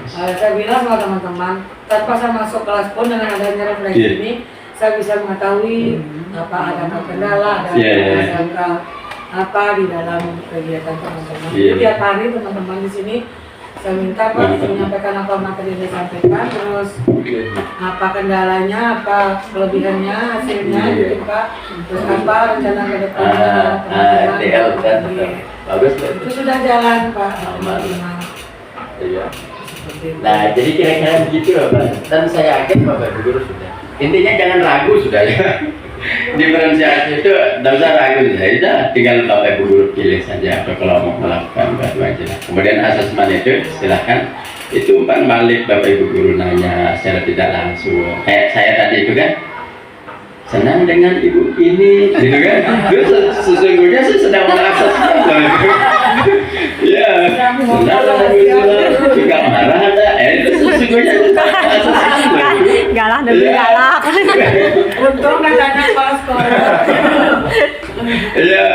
Saya bilang sama teman-teman, tanpa saya masuk kelas pun dengan adanya refleksi Iya. ini, saya bisa mengetahui ada apa kendala, ada Iya. apa di dalam kegiatan teman-teman. Iya. Jadi tiap hari teman-teman di sini saya minta Pak Mantap. menyampaikan apa materi yang disampaikan, terus apa kendalanya, apa kelebihannya, hasilnya Iya. gitu Pak. Terus apa rencana ke depannya teman-teman. DL kan. Iya. Bagus. Itu sudah jalan Pak. Aman. Iya. Iya. Nah, jadi kira-kira begitu Pak. Dan saya yakin Bapak Ibu Guru sudah. Intinya jangan ragu sudah ya. Diferensiasi itu tidak usah ragu ya. Tinggal Bapak Ibu Guru pilih saja atau kalau mau melakukan batu aja. Kemudian asesmen itu silahkan. Itu umpan balik Bapak Ibu Guru nanya secara tidak langsung. Kayak saya tadi itu kan. Senang dengan ibu ini, gitu kan? Terus sesungguhnya saya sedang mengasesmen. Ya, senang dengan ibu juga marah ada. Itu sesungguhnya sedang mengasesmen. Galak demi galak. Untung katanya pas sekolah. Iya,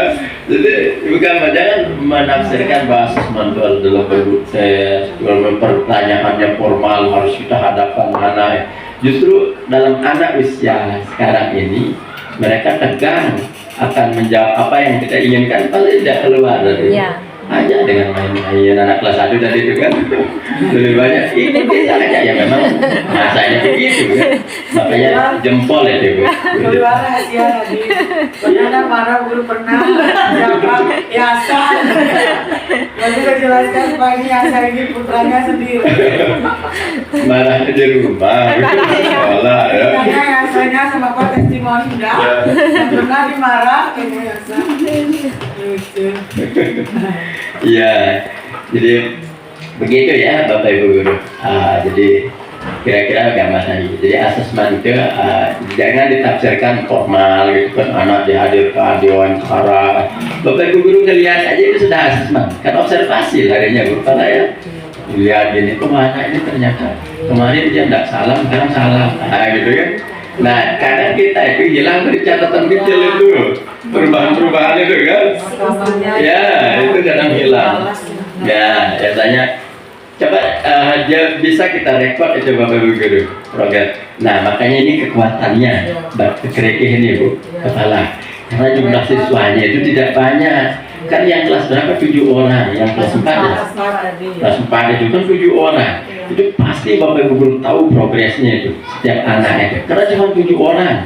jadi bukan jangan menafsirkan bahasa semantul dalam bentuk tes, dalam pertanyaannya formal harus kita hadapkan mana. Justru dalam anak usia sekarang ini mereka tegang akan menjawab apa yang kita inginkan pasti tidak keluar dari aja dengan main-main anak kelas 1 tadi itu kan lebih banyak ikut aja ya memang masanya begitu kan makanya jempol itu Keluar rahasia tadi. Pernah marah guru pernah siapa Yasa. Nanti saya jelaskan Pak ini Yasa ini putranya sendiri. marahnya di rumah sekolah ya Tanya Yasanya sama Pak testimoni udah. Yang pernah dimarah kamu Yasa. Lucu. iya jadi begitu ya Bapak Ibu Guru. Jadi kira-kira gambaran ini. Jadi asesmen itu jangan ditafsirkan formal gitu kan anak dihadirkan diwawancara. Bapak Ibu Guru ngelihat aja itu sudah asesmen. Kan observasi larinya guru kalau ya. Lihat gini, kok anak ini ternyata kemarin dia tidak salam, sekarang salam. Gitu kan. Nah, kadang kita itu hilang dari catatan kecil itu. Perubahan-perubahan itu kan. Ya, itu kadang hilang. Ya, biasanya coba bisa kita rekod itu Bapak Ibu Guru program. Nah makanya ini kekuatannya kerekeh ini Bu kepala karena jumlah siswanya itu tidak banyak kan yang kelas berapa 7 orang yang kelas 4 ya kelas 4 itu kan 7 orang itu pasti Bapak Ibu Guru tahu progresnya itu setiap anak itu karena cuma 7 orang.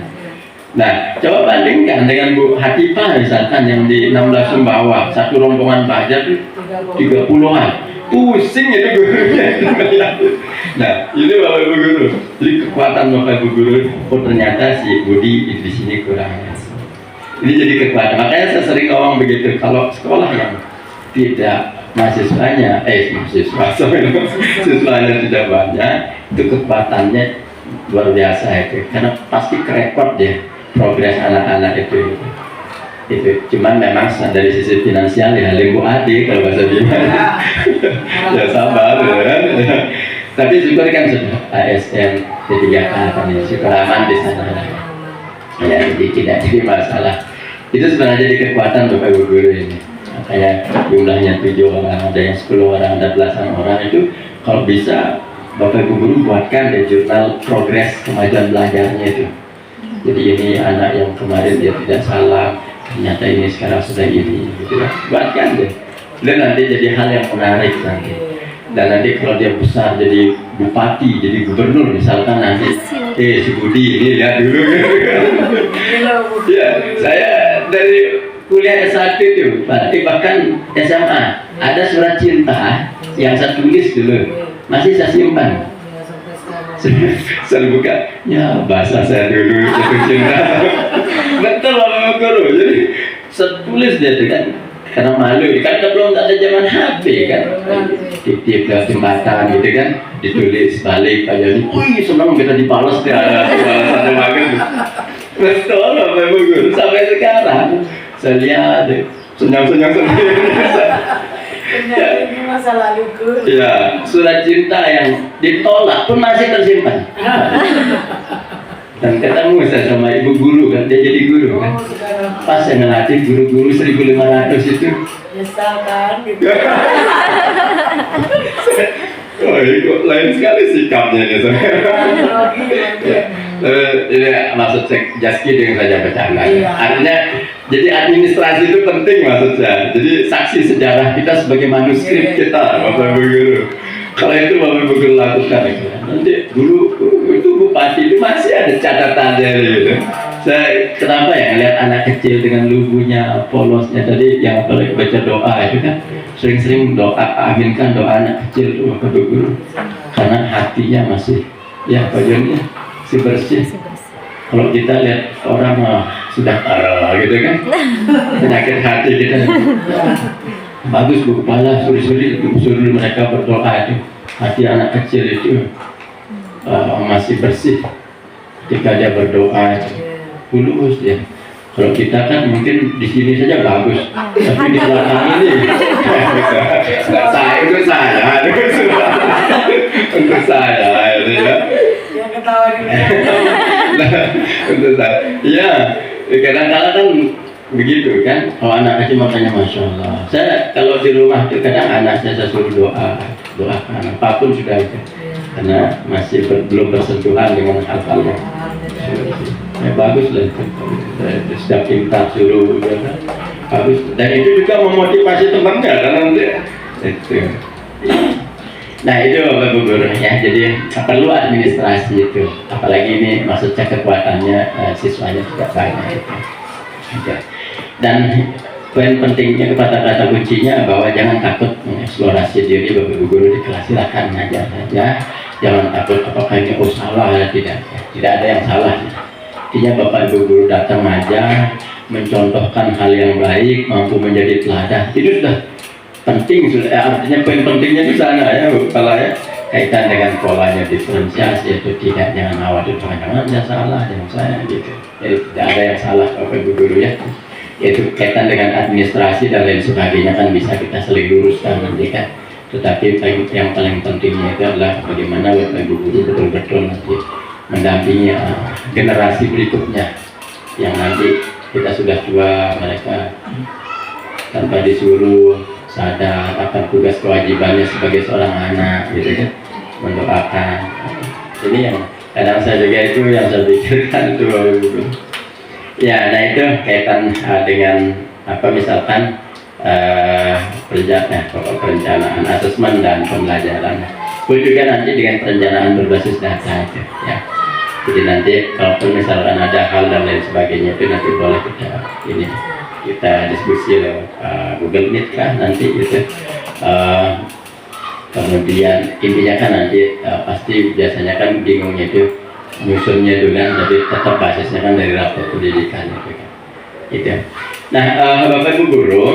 Nah, coba bandingkan dengan Bu Hatifah misalkan yang di 16 Sumbawa satu rombongan pelajar itu 30-an pusing itu gurunya. Nah, ini Bapak Ibu Guru. Jadi kekuatan Bapak Ibu Guru, oh ternyata si Budi di sini kurang. Ini jadi kekuatan. Makanya saya sering ngomong begitu. Kalau sekolah yang tidak siswanya tidak banyak, itu kekuatannya luar biasa itu. Karena pasti kerekod ya progres anak-anak itu. Cuman memang dari sisi finansial ya limbu adi kalau bahasa gimana ya sabar ya. Tapi syukur kan sudah ASN D3K kan ya syukur aman di sana ya jadi tidak jadi masalah itu sebenarnya jadi kekuatan Bapak Ibu Guru ini kayak jumlahnya 7 orang ada yang 10 orang ada belasan orang itu kalau bisa Bapak Ibu Guru buatkan di jurnal progres kemajuan belajarnya itu jadi ini anak yang kemarin dia tidak salah ternyata ini sekarang sudah ini gitu ya. Buatkan deh dan nanti jadi hal yang menarik nanti dan nanti kalau dia besar jadi bupati jadi gubernur misalkan nanti si Budi ini lihat dulu ya saya dari kuliah S1 itu bahkan SMA ada surat cinta yang saya tulis dulu masih saya simpan saya buka ya bahasa saya dulu jatuh cinta betul Bapak Guru jadi setulis dia itu kan karena malu kan belum ada zaman HP kan titip ke jembatan gitu kan ditulis balik aja nih wih senang kita dibalas dia balasan bagus betul Bapak Guru sampai sekarang saya lihat senyum-senyum sendiri Ternyata ini masa laluku. Ya, surat cinta yang ditolak pun masih tersimpan. Dan ketemu saya sama ibu guru kan, dia jadi guru kan. Oh, sekarang Pas yang ngelatih guru-guru 1.500 itu. nyesal kan gitu. Oh, ini kok lain sekali sikapnya nih. Ini maksud saya Jaski dengan saja bercanda. Iya. Artinya jadi administrasi itu penting maksud saya. Jadi saksi sejarah kita sebagai manuskrip kita, Bapak Ibu Guru. Kalau itu Bapak Ibu Guru lakukan itu. Nanti dulu itu bupati itu masih ada catatannya gitu. Saya kenapa ya ngeliat anak kecil dengan lugunya, polosnya tadi yang apalagi baca doa itu kan sering-sering doa, aminkan doa anak kecil itu Bapak Ibu Guru. Karena hatinya masih ya Pak Joni si bersih. Kalau kita lihat orang sudah parah gitu kan, penyakit hati kita. Bagus Bu Kepala, suruh mereka berdoa itu. Hati anak kecil itu masih bersih ketika dia berdoa. Tulus ya. Kalau kita kan mungkin di sini saja bagus, tapi di belakang ini untuk saya itu ya. Yang ketawa di Untuk saya, ya kadang-kadang kan begitu kan. Kalau anak kecil makanya masya Allah. Saya kalau di rumah itu kadang anak saya suruh doakan apapun sudah itu, karena masih belum bersentuhan dengan hal-hal ya bagus lah itu. Setiap tingkat suruh ya, kan? Bagus. Dan itu juga memotivasi temannya kan nanti itu. Nah itu Bapak Ibu Guru ya, jadi perlu administrasi itu, apalagi ini maksudnya kekuatannya siswanya juga banyak itu. Dan poin pentingnya kata-kata kuncinya bahwa jangan takut mengeksplorasi diri Bapak Ibu Guru di kelas, silakan aja saja, jangan takut apakah ini salah atau tidak, tidak ada yang salah. Artinya Bapak Ibu Guru datang aja, mencontohkan hal yang baik, mampu menjadi teladan, itu sudah penting. Artinya poin pentingnya di sana ya Bu Kepala ya, kaitan dengan polanya diferensiasi itu tidak, jangan khawatir jangan ya salah, jangan saya gitu. Jadi tidak ada yang salah Bapak Ibu Guru ya. Yaitu kaitan dengan administrasi dan lain sebagainya kan bisa kita seling luruskan nanti kan. Tetapi yang paling pentingnya itu adalah bagaimana Bapak Ibu Guru betul-betul nanti mendampingi generasi berikutnya yang nanti kita sudah tua, mereka tanpa disuruh sadar akan tugas kewajibannya sebagai seorang anak gitu kan, mendoakan. Ini yang kadang saya juga itu yang saya pikirkan itu ya. Nah itu kaitan dengan apa misalkan perencanaan asesmen dan pembelajaran. Juga nanti dengan perencanaan berbasis data itu ya. Jadi nanti kalau misalkan ada hal dan lain sebagainya itu nanti boleh kita diskusi lewat Google Meet kan nanti gitu. Kemudian intinya kan nanti pasti biasanya kan bingungnya itu nyusunnya dulu kan, jadi tetap basisnya kan dari rapor pendidikan itu kan. Gitu. Nah Bapak Ibu Guru,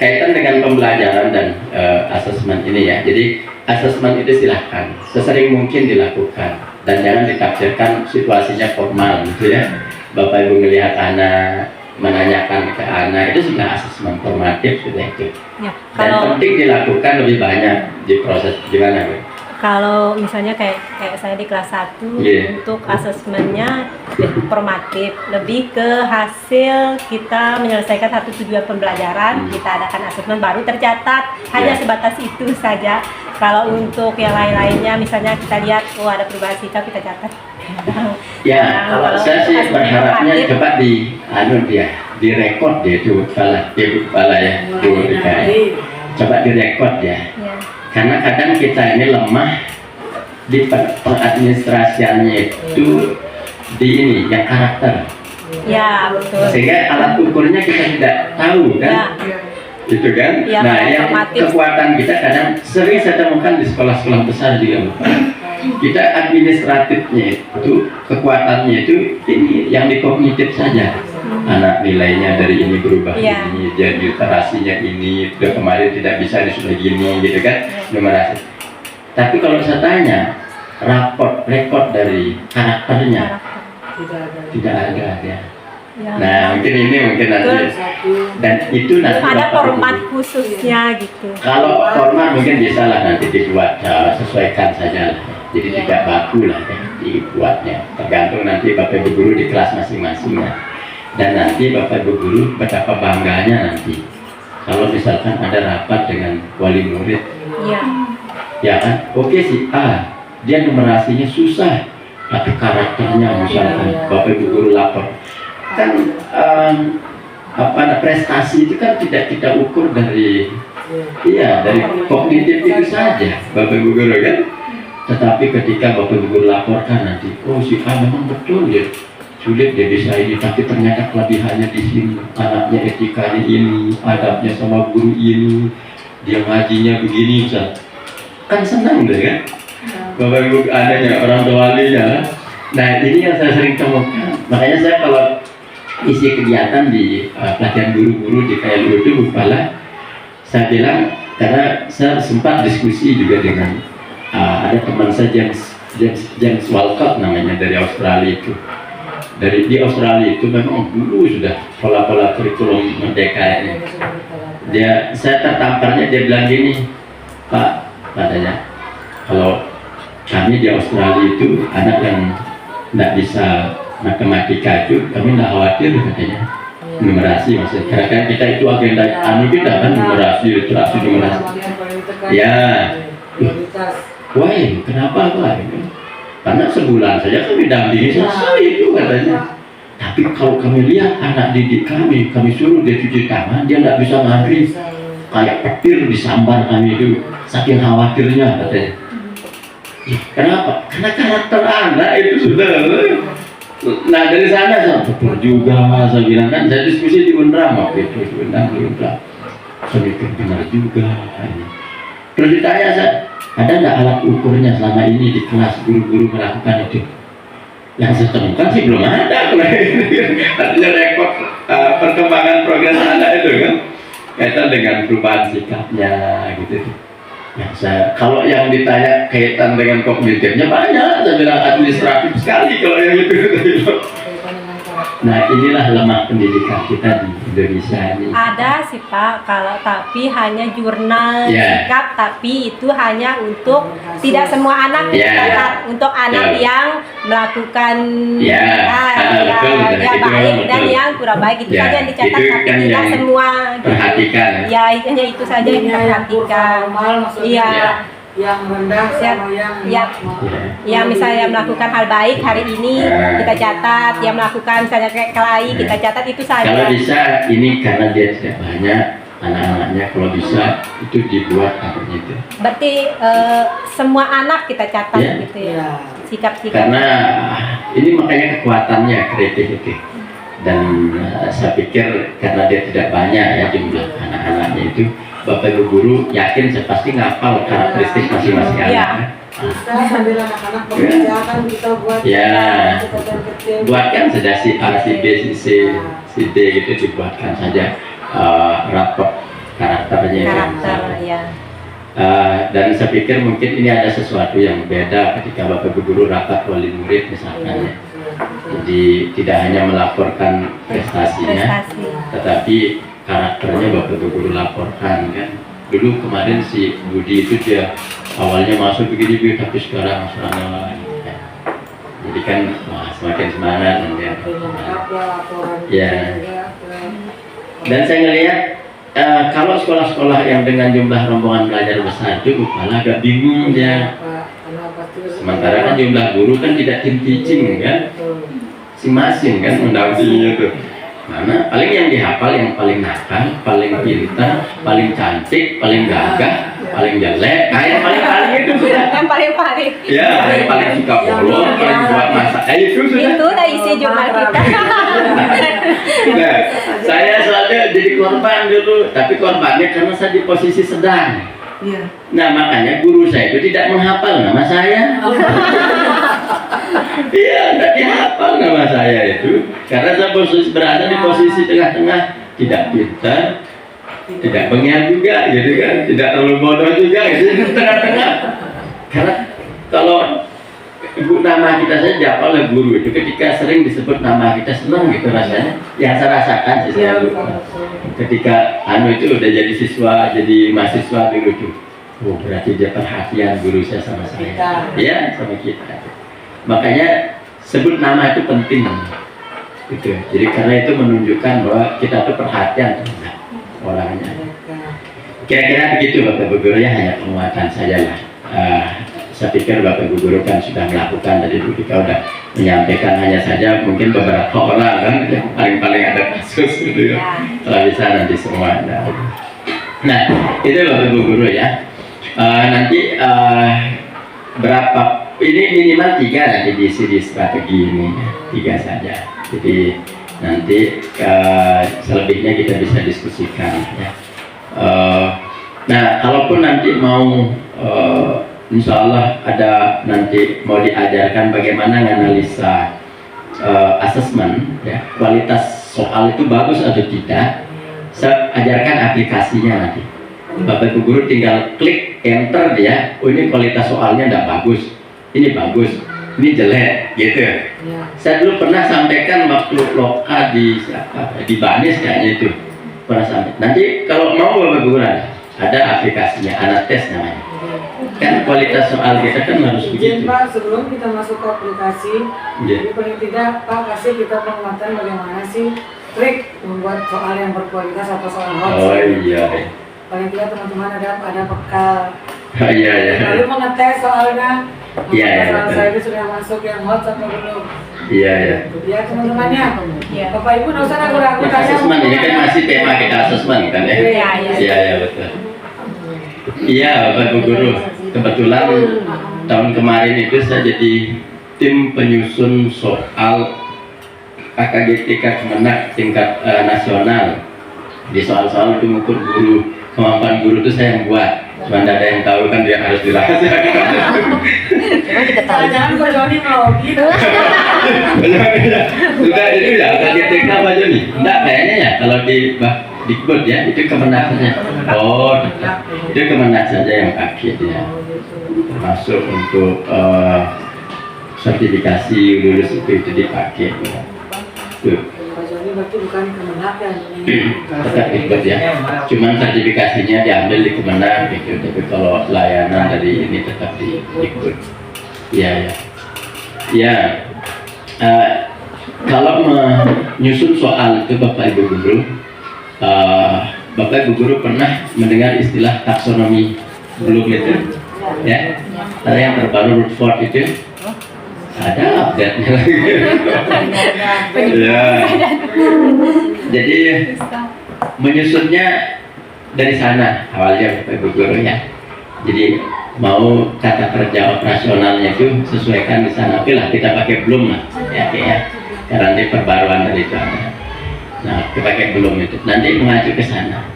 kaitan dengan pembelajaran dan asesmen ini ya. Jadi asesmen itu silahkan sesering mungkin dilakukan dan jangan ditafsirkan situasinya formal gitu ya. Bapak Ibu melihat anak, menanyakan ke anak, itu sudah asesmen formatif sudah itu. Ya, Dan penting dilakukan lebih banyak di proses gimana Bu? Kalau misalnya kayak saya di kelas 1 untuk asesmennya formatif, lebih ke hasil kita menyelesaikan satu tujuan pembelajaran, kita adakan asesmen baru tercatat, hanya sebatas itu saja. Kalau untuk yang lain-lainnya misalnya kita lihat ada perubahan sikap, kita catat. Ya, kalau saya sih berharapnya coba direkod dia itu kepala ya, coba direkod ya. Karena kadang kita ini lemah di pengadministrasiannya itu di ini yang karakter. Ya betul. Sehingga alat ukurnya kita tidak tahu kan, gitu kan. Ya, nah yang kekuatan kita kadang sering saya temukan di sekolah-sekolah besar juga. Kita administratifnya itu kekuatannya itu ini yang di kognitif saja. Anak nilainya dari ini berubah ini, jadi literasinya ini udah kemarin tidak bisa sudah gini gitu kan, numerasi. Tapi kalau saya tanya rekod dari karakternya tidak ada ya. Ya. Nah, mungkin ini mungkin nanti. Dan itu nanti Ada Bapak format Ibu. khususnya gitu. Kalau format mungkin bisa lah nanti dibuat, sesuaikan saja lah. Jadi tidak baku lah ya, dibuatnya. Tergantung nanti Bapak Ibu guru di kelas masing-masing ya. Dan nanti Bapak Ibu guru betapa bangganya nanti kalau misalkan ada rapat dengan wali murid. Iya. Ya kan, oke sih dia numerasinya susah, tapi karakternya misalkan Bapak Ibu guru lapor kan, prestasi itu kan tidak kita ukur dari dari kognitif itu saja Bapak Ibu guru kan. Tetapi ketika Bapak Ibu guru laporkan nanti, oh si A memang betul ya sulit dia bisa ini, tapi ternyata kelebihannya di sini, anaknya etikanya ini, adabnya sama guru ini, dia ngajinya begini misal, kan senang deh kan. Bapak Ibu adanya orang tua walinya. Nah ini yang saya sering temukan, makanya saya kalau isi kegiatan di pelatihan guru-guru di KLU itu Bupala, saya bilang, karena saya sempat diskusi juga dengan ada teman saya James Walcott namanya dari Australia itu. Di Australia itu memang dulu sudah pola-pola kurikulum merdeka ini. Saya tertamparnya dia bilang gini, Pak, katanya, kalau kami di Australia itu anak yang tidak bisa matematika itu kami tidak khawatir katanya. Numerasi maksudnya, karena kan kita itu agenda kita kan numerasi. Ya, wah kenapa Pak? Karena sebulan saja kami dampingi selesai itu katanya. Tapi kalau kami lihat anak didik kami suruh dia cuci tangan, dia tidak bisa ngantri, kayak petir disambar kami itu, saking khawatirnya katanya. Ya, kenapa? Karena karakter anak itu sudah. Nah dari sana saya betul juga, saya bilang kan, saya diskusi di Unram waktu itu, di Unram. Saya mikir benar juga. Terus ditanya saya, ada nggak alat ukurnya selama ini di kelas guru-guru melakukan itu? Yang saya temukan sih belum ada. Artinya rekod perkembangan progres anak itu kan kaitan dengan perubahan sikapnya gitu. Kalau yang ditanya kaitan dengan kognitifnya banyak, saya bilang administratif sekali kalau yang itu. Nah inilah lemah pendidikan kita di Indonesia ini. Ada sih Pak, tapi hanya jurnal sikap, tapi itu hanya untuk tidak semua anak dicatat, untuk anak yang melakukan baik dan yang kurang baik itu saja yang dicatat, tapi kan tidak semua. Perhatikan. Ya hanya itu saja yang kita perhatikan. Iya. Yang rendah sama yang misalnya melakukan hal baik hari ini kita catat, yang melakukan misalnya kayak kelahi kita catat, itu saja. Kalau bisa ini karena dia tidak banyak anak-anaknya, kalau bisa itu dibuat apa itu. Berarti semua anak kita catat gitu ya. Sikap-sikap. Karena ini makanya kekuatannya kreatif itu. Dan saya pikir karena dia tidak banyak ya jumlah anak-anaknya itu, Bapak Ibu guru yakin saya pasti ngapal karakteristik masing-masing anak. Bisa sambil anak-anak bekerja kan kita buat buatkan saja si A, si B, si D gitu, dibuatkan saja rapor karakternya. Dan saya pikir mungkin ini ada sesuatu yang beda ketika Bapak Ibu guru rapat wali murid misalkan ya. Jadi tidak hanya melaporkan prestasinya, tetapi karakternya Bapak Ibu guru laporkan kan. Dulu kemarin si Budi itu dia awalnya masuk begini, tapi sekarang sana ya. Jadi kan semakin semangat ya. Dan saya ngelihat kalau sekolah-sekolah yang dengan jumlah rombongan belajar besar itu malah agak bingung dia. Sementara kan jumlah guru kan tidak tim teaching kan, masing-masing kan mendampingi itu. Mana paling yang dihafal yang paling nakal, paling pintar, paling cantik, paling gagah, paling jelek, yang paling itu sudah. Yang paling. Ya, yang paling suka bolong, paling buat masak. Itu sudah. Itu udah isi jurnal kita. Nah, saya soalnya jadi korban dulu, tapi korbannya karena saya di posisi sedang. Nah, makanya guru saya itu tidak menghafal nama saya. Iya, tidak dihafal nama saya itu. Karena saya berada di posisi tengah-tengah, tidak pintar, tidak bengian juga, gitu kan, tidak terlalu bodoh juga, gitu, tengah-tengah. Karena kalau ibu nama kita rasanya dihafal oleh guru itu ketika sering disebut nama kita senang gitu rasanya. Yang saya rasakan sih saya dulu. Ketika itu udah jadi siswa, jadi mahasiswa dulu tuh. Oh, berarti dia perhatian guru saya sama saya. Iya, sama kita. Makanya sebut nama itu penting. Gitu. Jadi karena itu menunjukkan bahwa kita tuh perhatian terhadap orangnya. Kira-kira begitu Bapak Ibu Guru, ya hanya penguatan saja lah. Saya pikir Bapak Ibu Guru kan sudah melakukan tadi kita udah menyampaikan, hanya saja mungkin beberapa orang kan yang paling ada kasus gitu ya. Kalau bisa nanti semua ada. Nah itu Bapak Ibu Guru ya. Nanti berapa ini minimal 3 nanti diisi di strategi ini, 3 saja. Jadi nanti selebihnya kita bisa diskusikan ya. Nah, kalaupun nanti mau insya Allah ada nanti mau diajarkan bagaimana menganalisa asesmen ya, kualitas soal itu bagus atau tidak, saya ajarkan aplikasinya nanti. Bapak Ibu Guru tinggal klik enter dia, oh ini kualitas soalnya tidak bagus, ini bagus, ini jelek gitu. Saya dulu pernah sampaikan waktu loka di Banis kayaknya itu pernah sampai. Nanti kalau mau Bapak Ibu Guru ada aplikasinya, Anates namanya. Kan kualitas soal kita kan harus begitu. Pak, sebelum kita masuk ke aplikasi, jadi paling tidak Pak kasih kita penguatan bagaimana sih trik membuat soal yang berkualitas atau soal hot. Oh iya. Paling tidak teman-teman ada bekal. Oh iya ya. Lalu mengetes soalnya. Iya ya. Soal saya itu sudah masuk yang hot atau belum? Iya ya. Ya teman-temannya. Bapak Ibu nggak usah ragu-ragu Ya, tanya. asesmen ini kan masih tema kita asesmen kan ya. Iya ya betul. Iya Bapak Ibu Guru, kebetulan tahun kemarin itu saya jadi tim penyusun soal KKGTK Kemenak tingkat nasional. Di soal-soal itu mengukur guru, kemampuan guru itu saya yang buat. Cuma ada yang tahu kan dia harus dirahasiakan. Jangan Pak Joni melobi. Sudah itu ya KKGTK apa Joni? Enggak kayaknya ya kalau di Dikbud ya itu Kemenak saja. Oh, itu Kemenak saja yang pakai ya. Termasuk untuk sertifikasi lulus itu dipakai. Ya. Tuh. Pak Joni berarti bukan Kemenak ya? Tetap Dikbud ya. Cuman sertifikasinya diambil di Kemenak gitu. Tapi kalau layanan dari ini tetap di Dikbud. Iya ya. Ya. Kalau menyusun soal itu Bapak Ibu Guru, Bapak Ibu Guru pernah mendengar istilah taksonomi belum itu? Ya, ada yang terbaru Rutherford itu ada update-nya lagi. Ya. Jadi menyusunnya dari sana awalnya Bapak Ibu Guru ya. Jadi mau tata kerja operasionalnya itu sesuaikan di sana. Oke lah kita pakai belum lah ya, karena ini perbaruan dari itu ada. Nah, dipakai belum itu. Nanti mengacu ke sana.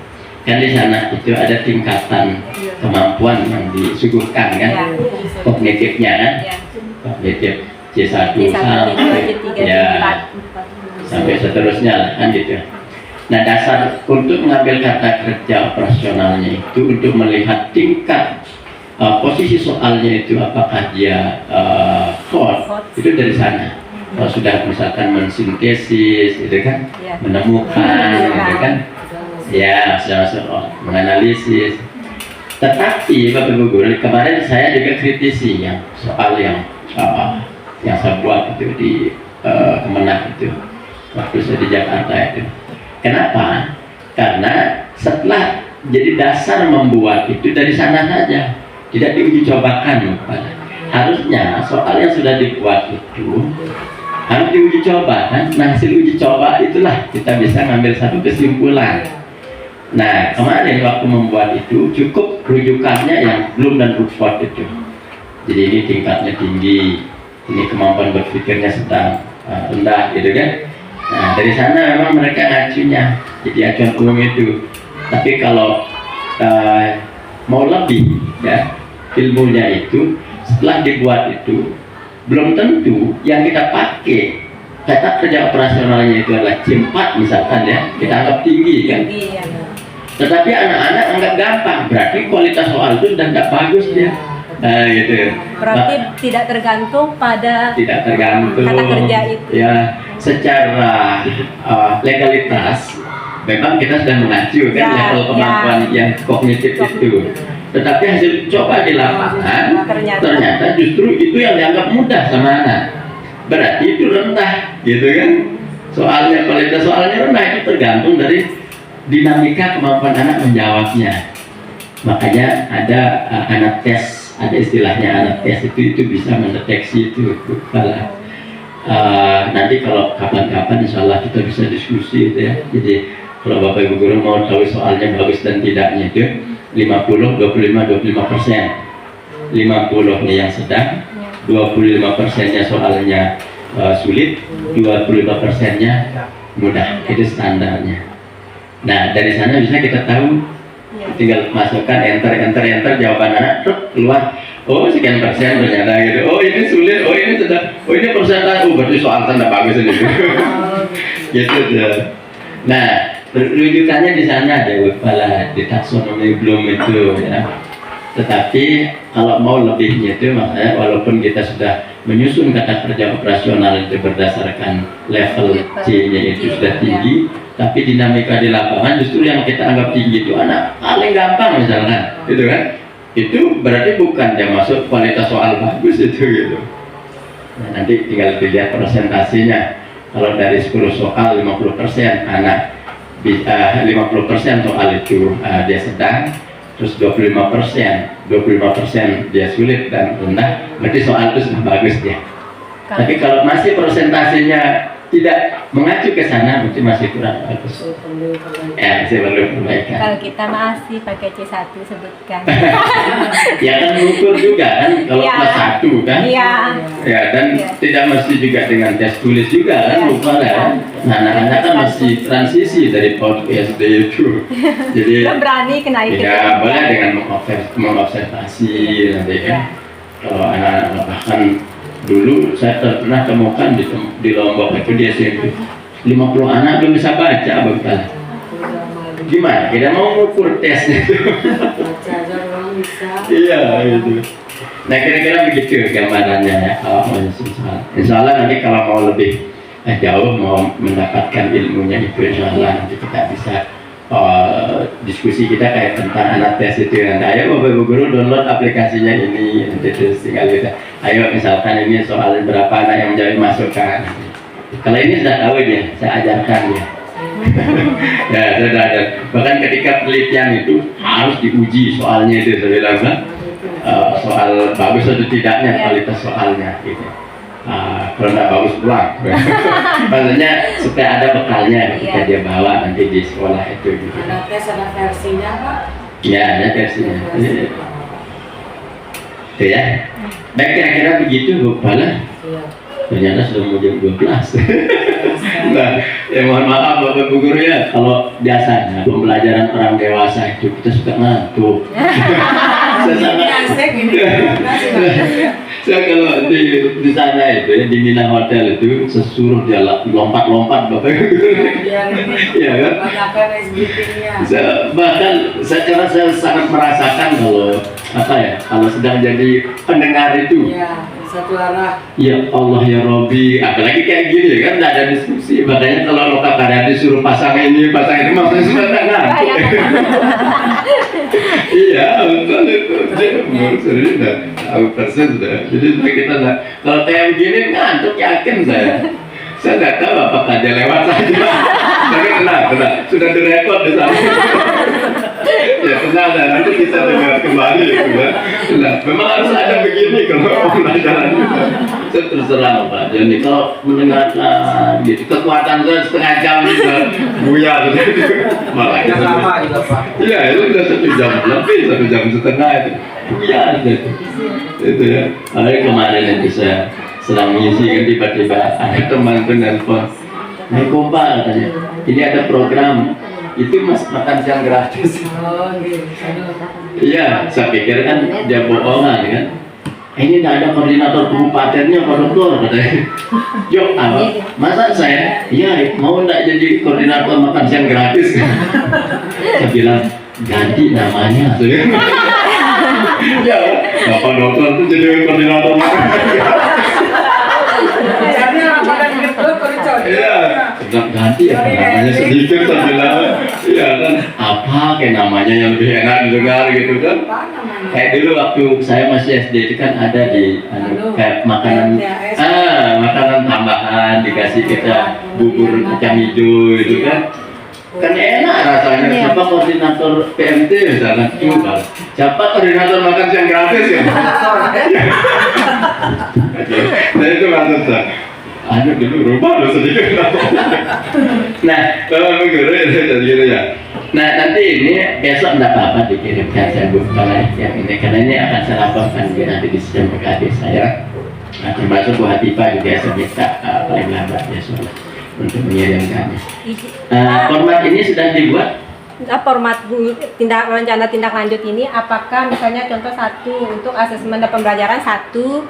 Kan di sana itu ada tingkatan kemampuan yang disuguhkan kan, kognitifnya kan, kognitif C1 sampai ya sampai seterusnya lah kan gitu. Nah dasar untuk mengambil kata kerja operasionalnya itu untuk melihat tingkat posisi soalnya itu apakah dia hot itu dari sana. Kalau sudah misalkan mensintesis gitu kan, menemukan gitu kan, ya sudah menganalisis. Tetapi Bapak Ibu Guru, kemarin saya juga kritisi yang soal yang saya buat itu di Kemenak itu waktu saya di Jakarta itu. Kenapa? Karena setelah jadi dasar membuat itu dari sana saja, tidak diuji cobakan. Harusnya soal yang sudah dibuat itu harus diuji coba kan. Nah hasil uji coba itulah kita bisa ngambil satu kesimpulan. Nah kemarin waktu membuat itu cukup rujukannya yang Bloom dan Rutherford itu. Jadi ini tingkatnya tinggi, ini kemampuan berpikirnya sedang rendah gitu kan. Nah dari sana memang mereka ngacunya jadi acuan umum itu. Tapi kalau mau lebih ya ilmunya itu setelah dibuat itu belum tentu yang kita pakai kata kerja operasionalnya itu adalah C4 misalkan ya, kita anggap tinggi kan. Tetapi anak-anak anggap gampang, berarti kualitas soal itu sudah tidak bagus dia. Gitu. Berarti tidak tergantung pada Tidak tergantung. kata kerja itu. Ya, secara legalitas memang kita sudah mengacu kan Ya, level kemampuan yang kognitif itu. Tetapi hasil coba di lapangan ternyata justru itu yang dianggap mudah sama anak. Berarti itu rendah, gitu kan? Soalnya kualitas soalnya rendah itu tergantung dari dinamika kemampuan anak menjawabnya. Makanya ada anak tes, ada istilahnya anak tes itu bisa mendeteksi itu. Nanti kalau kapan-kapan insya Allah kita bisa diskusi itu ya. Jadi kalau Bapak Ibu Guru mau tahu soalnya bagus dan tidaknya itu 50, 25, 25%. 50-nya yang sedang, 25%-nya soalnya sulit, 25%-nya mudah. Itu standarnya. Nah, dari sana bisa kita tahu, tinggal masukkan enter jawaban anak, keluar. Oh, sekian persen ternyata gitu. Oh, ini sulit, oh ini sedang, oh ini persentase. Oh, berarti soal tanda bagus ini. Gitu. Nah, rujukannya di sana ada kepala di taksonomi Bloom itu ya. Tetapi kalau mau lebihnya itu makanya walaupun kita sudah menyusun kata kerja operasional itu berdasarkan level C-nya itu sudah tinggi, tapi dinamika di lapangan justru yang kita anggap tinggi itu anak paling gampang misalkan, gitu kan? Itu berarti bukan dia masuk kualitas soal bagus itu gitu. Nah, nanti tinggal dilihat persentasenya. Kalau dari 10 soal 50% anak 50% soal itu dia sedang, terus 25% dia sulit dan rendah, berarti soal itu sudah bagus dia. Tapi kalau masih persentasenya tidak mengacu ke sana, berarti masih kurang bagus. Ya, masih perlu perbaikan. Kalau kita masih pakai C1 sebutkan. Ya kan mengukur juga kan, kalau kelas 1 kan. Iya. Ya, dan tidak mesti juga dengan tes tulis juga kan, lupa kan. Nah, anak-anak kan masih transisi dari PAUD ke SD itu. Jadi berani kenaikin. ya boleh dengan mengobservasi nanti kan. Kalau anak-anak bahkan dulu saya pernah temukan di Lombok itu di SMP 50 anak belum bisa baca betul. Gimana? Kita mau mengukur tesnya itu. Iya itu. Nah kira-kira begitu gambarannya ya. Insya Allah nanti kalau mau lebih jauh mau mendapatkan ilmunya itu insya Allah nanti kita bisa diskusi kita kayak tentang anak tes itu nanti. Ayo Bapak Ibu Guru download aplikasinya ini nanti terus tinggal kita. Ayo misalkan ini soal berapa anak yang menjawab masukkan. Kalau ini sudah tahu dia, saya ajarkan dia. Ya sudah ada. Bahkan ketika penelitian itu harus diuji soalnya itu saya bilang kan. Soal bagus atau tidaknya kualitas soalnya gitu. Kalau nggak bagus pulang. Maksudnya supaya ada bekalnya ketika dia bawa nanti di sekolah itu gitu. Ada tes, ada versinya Pak? Ya ada versinya. Itu ya. Baik kira-kira begitu Bu Kepala. Ternyata sudah mau jam 12. Nah, ya mohon maaf Bapak Ibu Guru ya, kalau biasanya pembelajaran orang dewasa itu kita suka ngantuk. Saya kalau di sana itu ya di Mina Hotel itu sesuruh dia lompat-lompat Bapak Ibu Guru. Iya kan? Bahkan saya sangat merasakan kalau kalau sedang jadi pendengar itu. Satu arah. Ya Allah ya Robi, apalagi kayak gini kan nggak ada diskusi. Makanya kalau lokal karya disuruh pasang ini maksudnya sudah nggak. Iya, betul itu. Serius dah, tahu persen sudah. Jadi kita kalau kayak begini ngantuk yakin saya. Saya nggak tahu apakah dia lewat saja. Tapi tenang, sudah direkod di sana. Ya tenang, nanti kita dengar kembali itu kan. Nah, memang harus ada begini kalau pembelajaran itu. Saya terserah Pak Joni, kalau mendengarkan gitu kekuatan saya setengah jam bisa buyar gitu. Makanya lama juga Pak. Iya itu sudah 1 jam lebih, 1 jam setengah itu buyar gitu. Itu ya. Hari kemarin itu saya sedang mengisi kan tiba-tiba ada teman tuh nelfon. Nih Pak katanya, ini ada program itu mas makan siang gratis. Iya, saya pikir kan dia bohongan kan. Ini nggak ada koordinator kabupatennya, koruptor katanya. Yuk, apa? Masa saya? Iya, mau nggak jadi koordinator makan siang gratis? Saya bilang ganti namanya. Ya, Bapak dokter tuh jadi koordinator makan. Jadi orang pada gitu kerja. Iya, sedang ganti ya namanya sedikit saja. Iya kan, apa kayak namanya yang lebih enak didengar gitu kan? Apa namanya? Kayak dulu waktu saya masih SD itu kan ada di kayak makanan makanan tambahan dikasih kita bubur kacang hijau gitu kan. Kan enak rasanya. Siapa koordinator PMT misalkan coba. Siapa koordinator makan siang gratis ya? Nah itu maksud saya. Aduh dulu rubah loh sedikit. Nah kalau guru ya jadi gitu ya. Nah nanti ini besok enggak apa-apa dikirimkan saya buka yang ini karena ini akan saya laporkan nanti di sistem PKD saya. Nah, termasuk Bu Hatifah juga saya minta paling lambat besok untuk mengirimkannya. Format ini sudah dibuat. Format rencana tindak lanjut ini apakah misalnya contoh satu untuk asesmen dan pembelajaran satu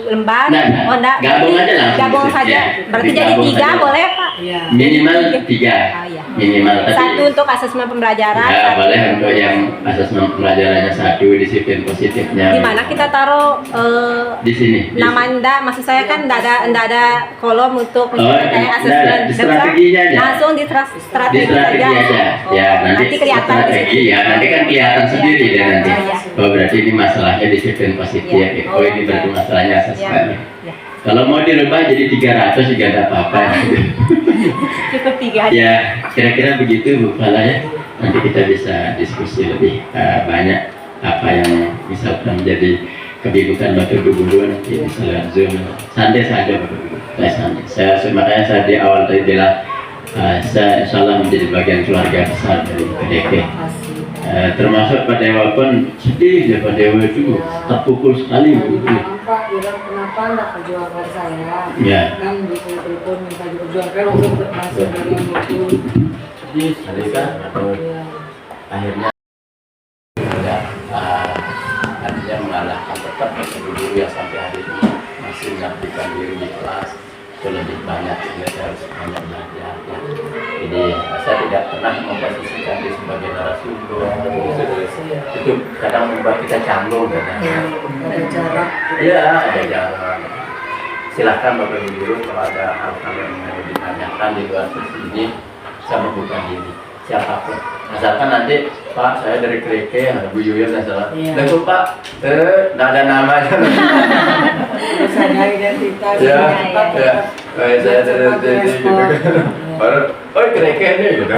lembar enggak gabung aja langsung gabung saja berarti jadi 3 boleh Pak minimal 3 iya. minimal satu untuk asesmen pembelajaran ya boleh untuk yang asesmen pembelajarannya 1 disiplin positifnya di mana kita taruh di sini nama Anda maksud saya kan enggak ada kolom untuk kayak asesmen strateginya aja langsung di strategi saja. Ya nanti kelihatan strategi ya nanti kan kelihatan sendiri ya nanti. Oh berarti ini masalahnya disiplin positif. Oh ini berarti masalahnya asesmen. Kalau mau dirubah jadi 300 juga tidak apa-apa. Cukup 3 aja. Ya kira-kira begitu Bu Fala ya. Nanti kita bisa diskusi lebih banyak apa yang misalkan menjadi kebingungan Bapak Ibu guru nanti bisa lewat Zoom. Santai saja Bapak Ibu. Makanya saya di awal tadi bilang saya insya Allah menjadi bagian keluarga besar dari PDK. Termasuk Pak Dewa pun sedih ya Pak Dewa itu terpukul sekali begitu. Kenapa enggak perjuangan saya? Ya. Kan di telepon minta diperjuangkan untuk masuk dalam buku. Jadi Salika atau akhirnya artinya mengalahkan tetap guru yang sampai hari ini masih mengabdikan diri di kelas. Itu lebih banyak sehingga saya harus banyak belajar ya. Jadi saya tidak pernah memposisikan diri sebagai narasumber itu kadang membuat kita canggung kadang Ada jarak. iya ada jarak. Silahkan Bapak Ibu guru kalau ada hal-hal yang mau ditanyakan di luar sesi ini saya membuka diri siapapun asalkan nanti Pak saya dari Kreke Bu Yuyun salah betul Pak nggak ada namanya Terus ada identitas. Saya dari gitu baru oh Kreke nih gitu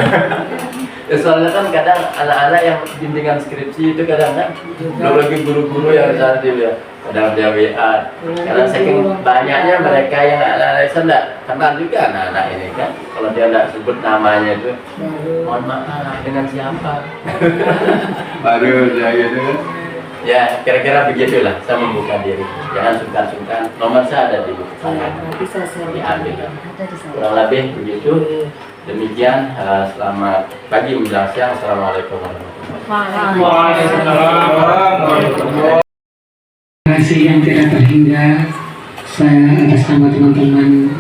ya soalnya kan kadang anak-anak yang bimbingan skripsi itu kadang kan belum lagi guru-guru yang saat itu ya kadang dia WA karena saking banyaknya mereka yang anak-anak saya enggak kenal juga anak-anak ini kan kalau dia enggak sebut namanya itu mohon maaf dengan siapa baru dia gitu kan ya kira-kira begitulah saya membuka diri jangan sungkan-sungkan nomor saya ada di buku saya diambil kurang lebih begitu. Demikian, selamat pagi menjelang siang. Assalamualaikum warahmatullahi wabarakatuh. Terima kasih yang tidak terhingga. Saya atas nama teman-teman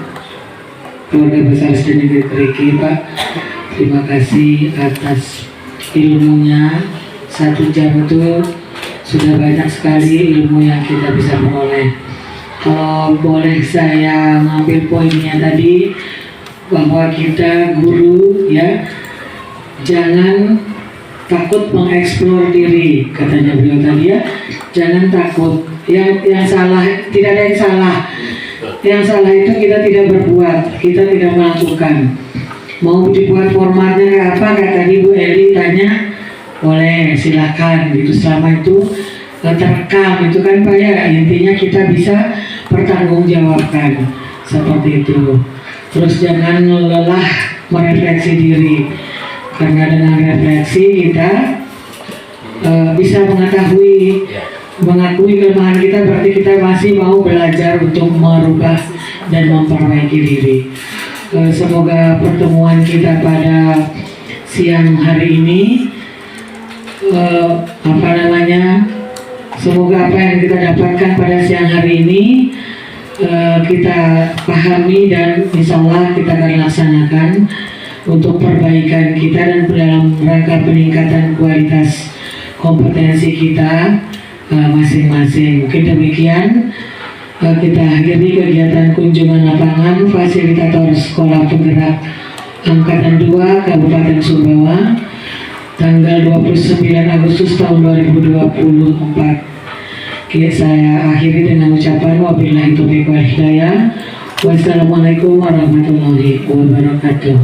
keluarga besar SD Negeri Keriki, Pak. Terima kasih atas ilmunya. 1 jam itu sudah banyak sekali ilmu yang kita bisa peroleh. Kalau boleh saya ngambil poinnya tadi, bahwa kita guru ya jangan takut mengeksplor diri, katanya beliau tadi ya, jangan takut. Yang salah tidak ada yang salah itu kita tidak berbuat, kita tidak melakukan. Mau dibuat formatnya kayak apa, kayak tadi Bu Eli tanya, boleh silakan gitu, selama itu terekam itu kan Pak ya, intinya kita bisa pertanggungjawabkan seperti itu. Terus jangan lelah merefleksi diri, karena dengan refleksi kita bisa mengakui kelemahan kita, berarti kita masih mau belajar untuk merubah dan memperbaiki diri. Semoga pertemuan kita pada siang hari ini semoga apa yang kita dapatkan pada siang hari ini kita pahami dan insya Allah kita akan laksanakan untuk perbaikan kita dan dalam rangka peningkatan kualitas kompetensi kita masing-masing. Mungkin demikian kita akhiri kegiatan kunjungan lapangan fasilitator sekolah penggerak Angkatan 2 Kabupaten Sumbawa tanggal 29 Agustus tahun 2024. Oke, saya akhiri dengan ucapan wabillahi taufiq wal hidayah. Wassalamualaikum warahmatullahi wabarakatuh.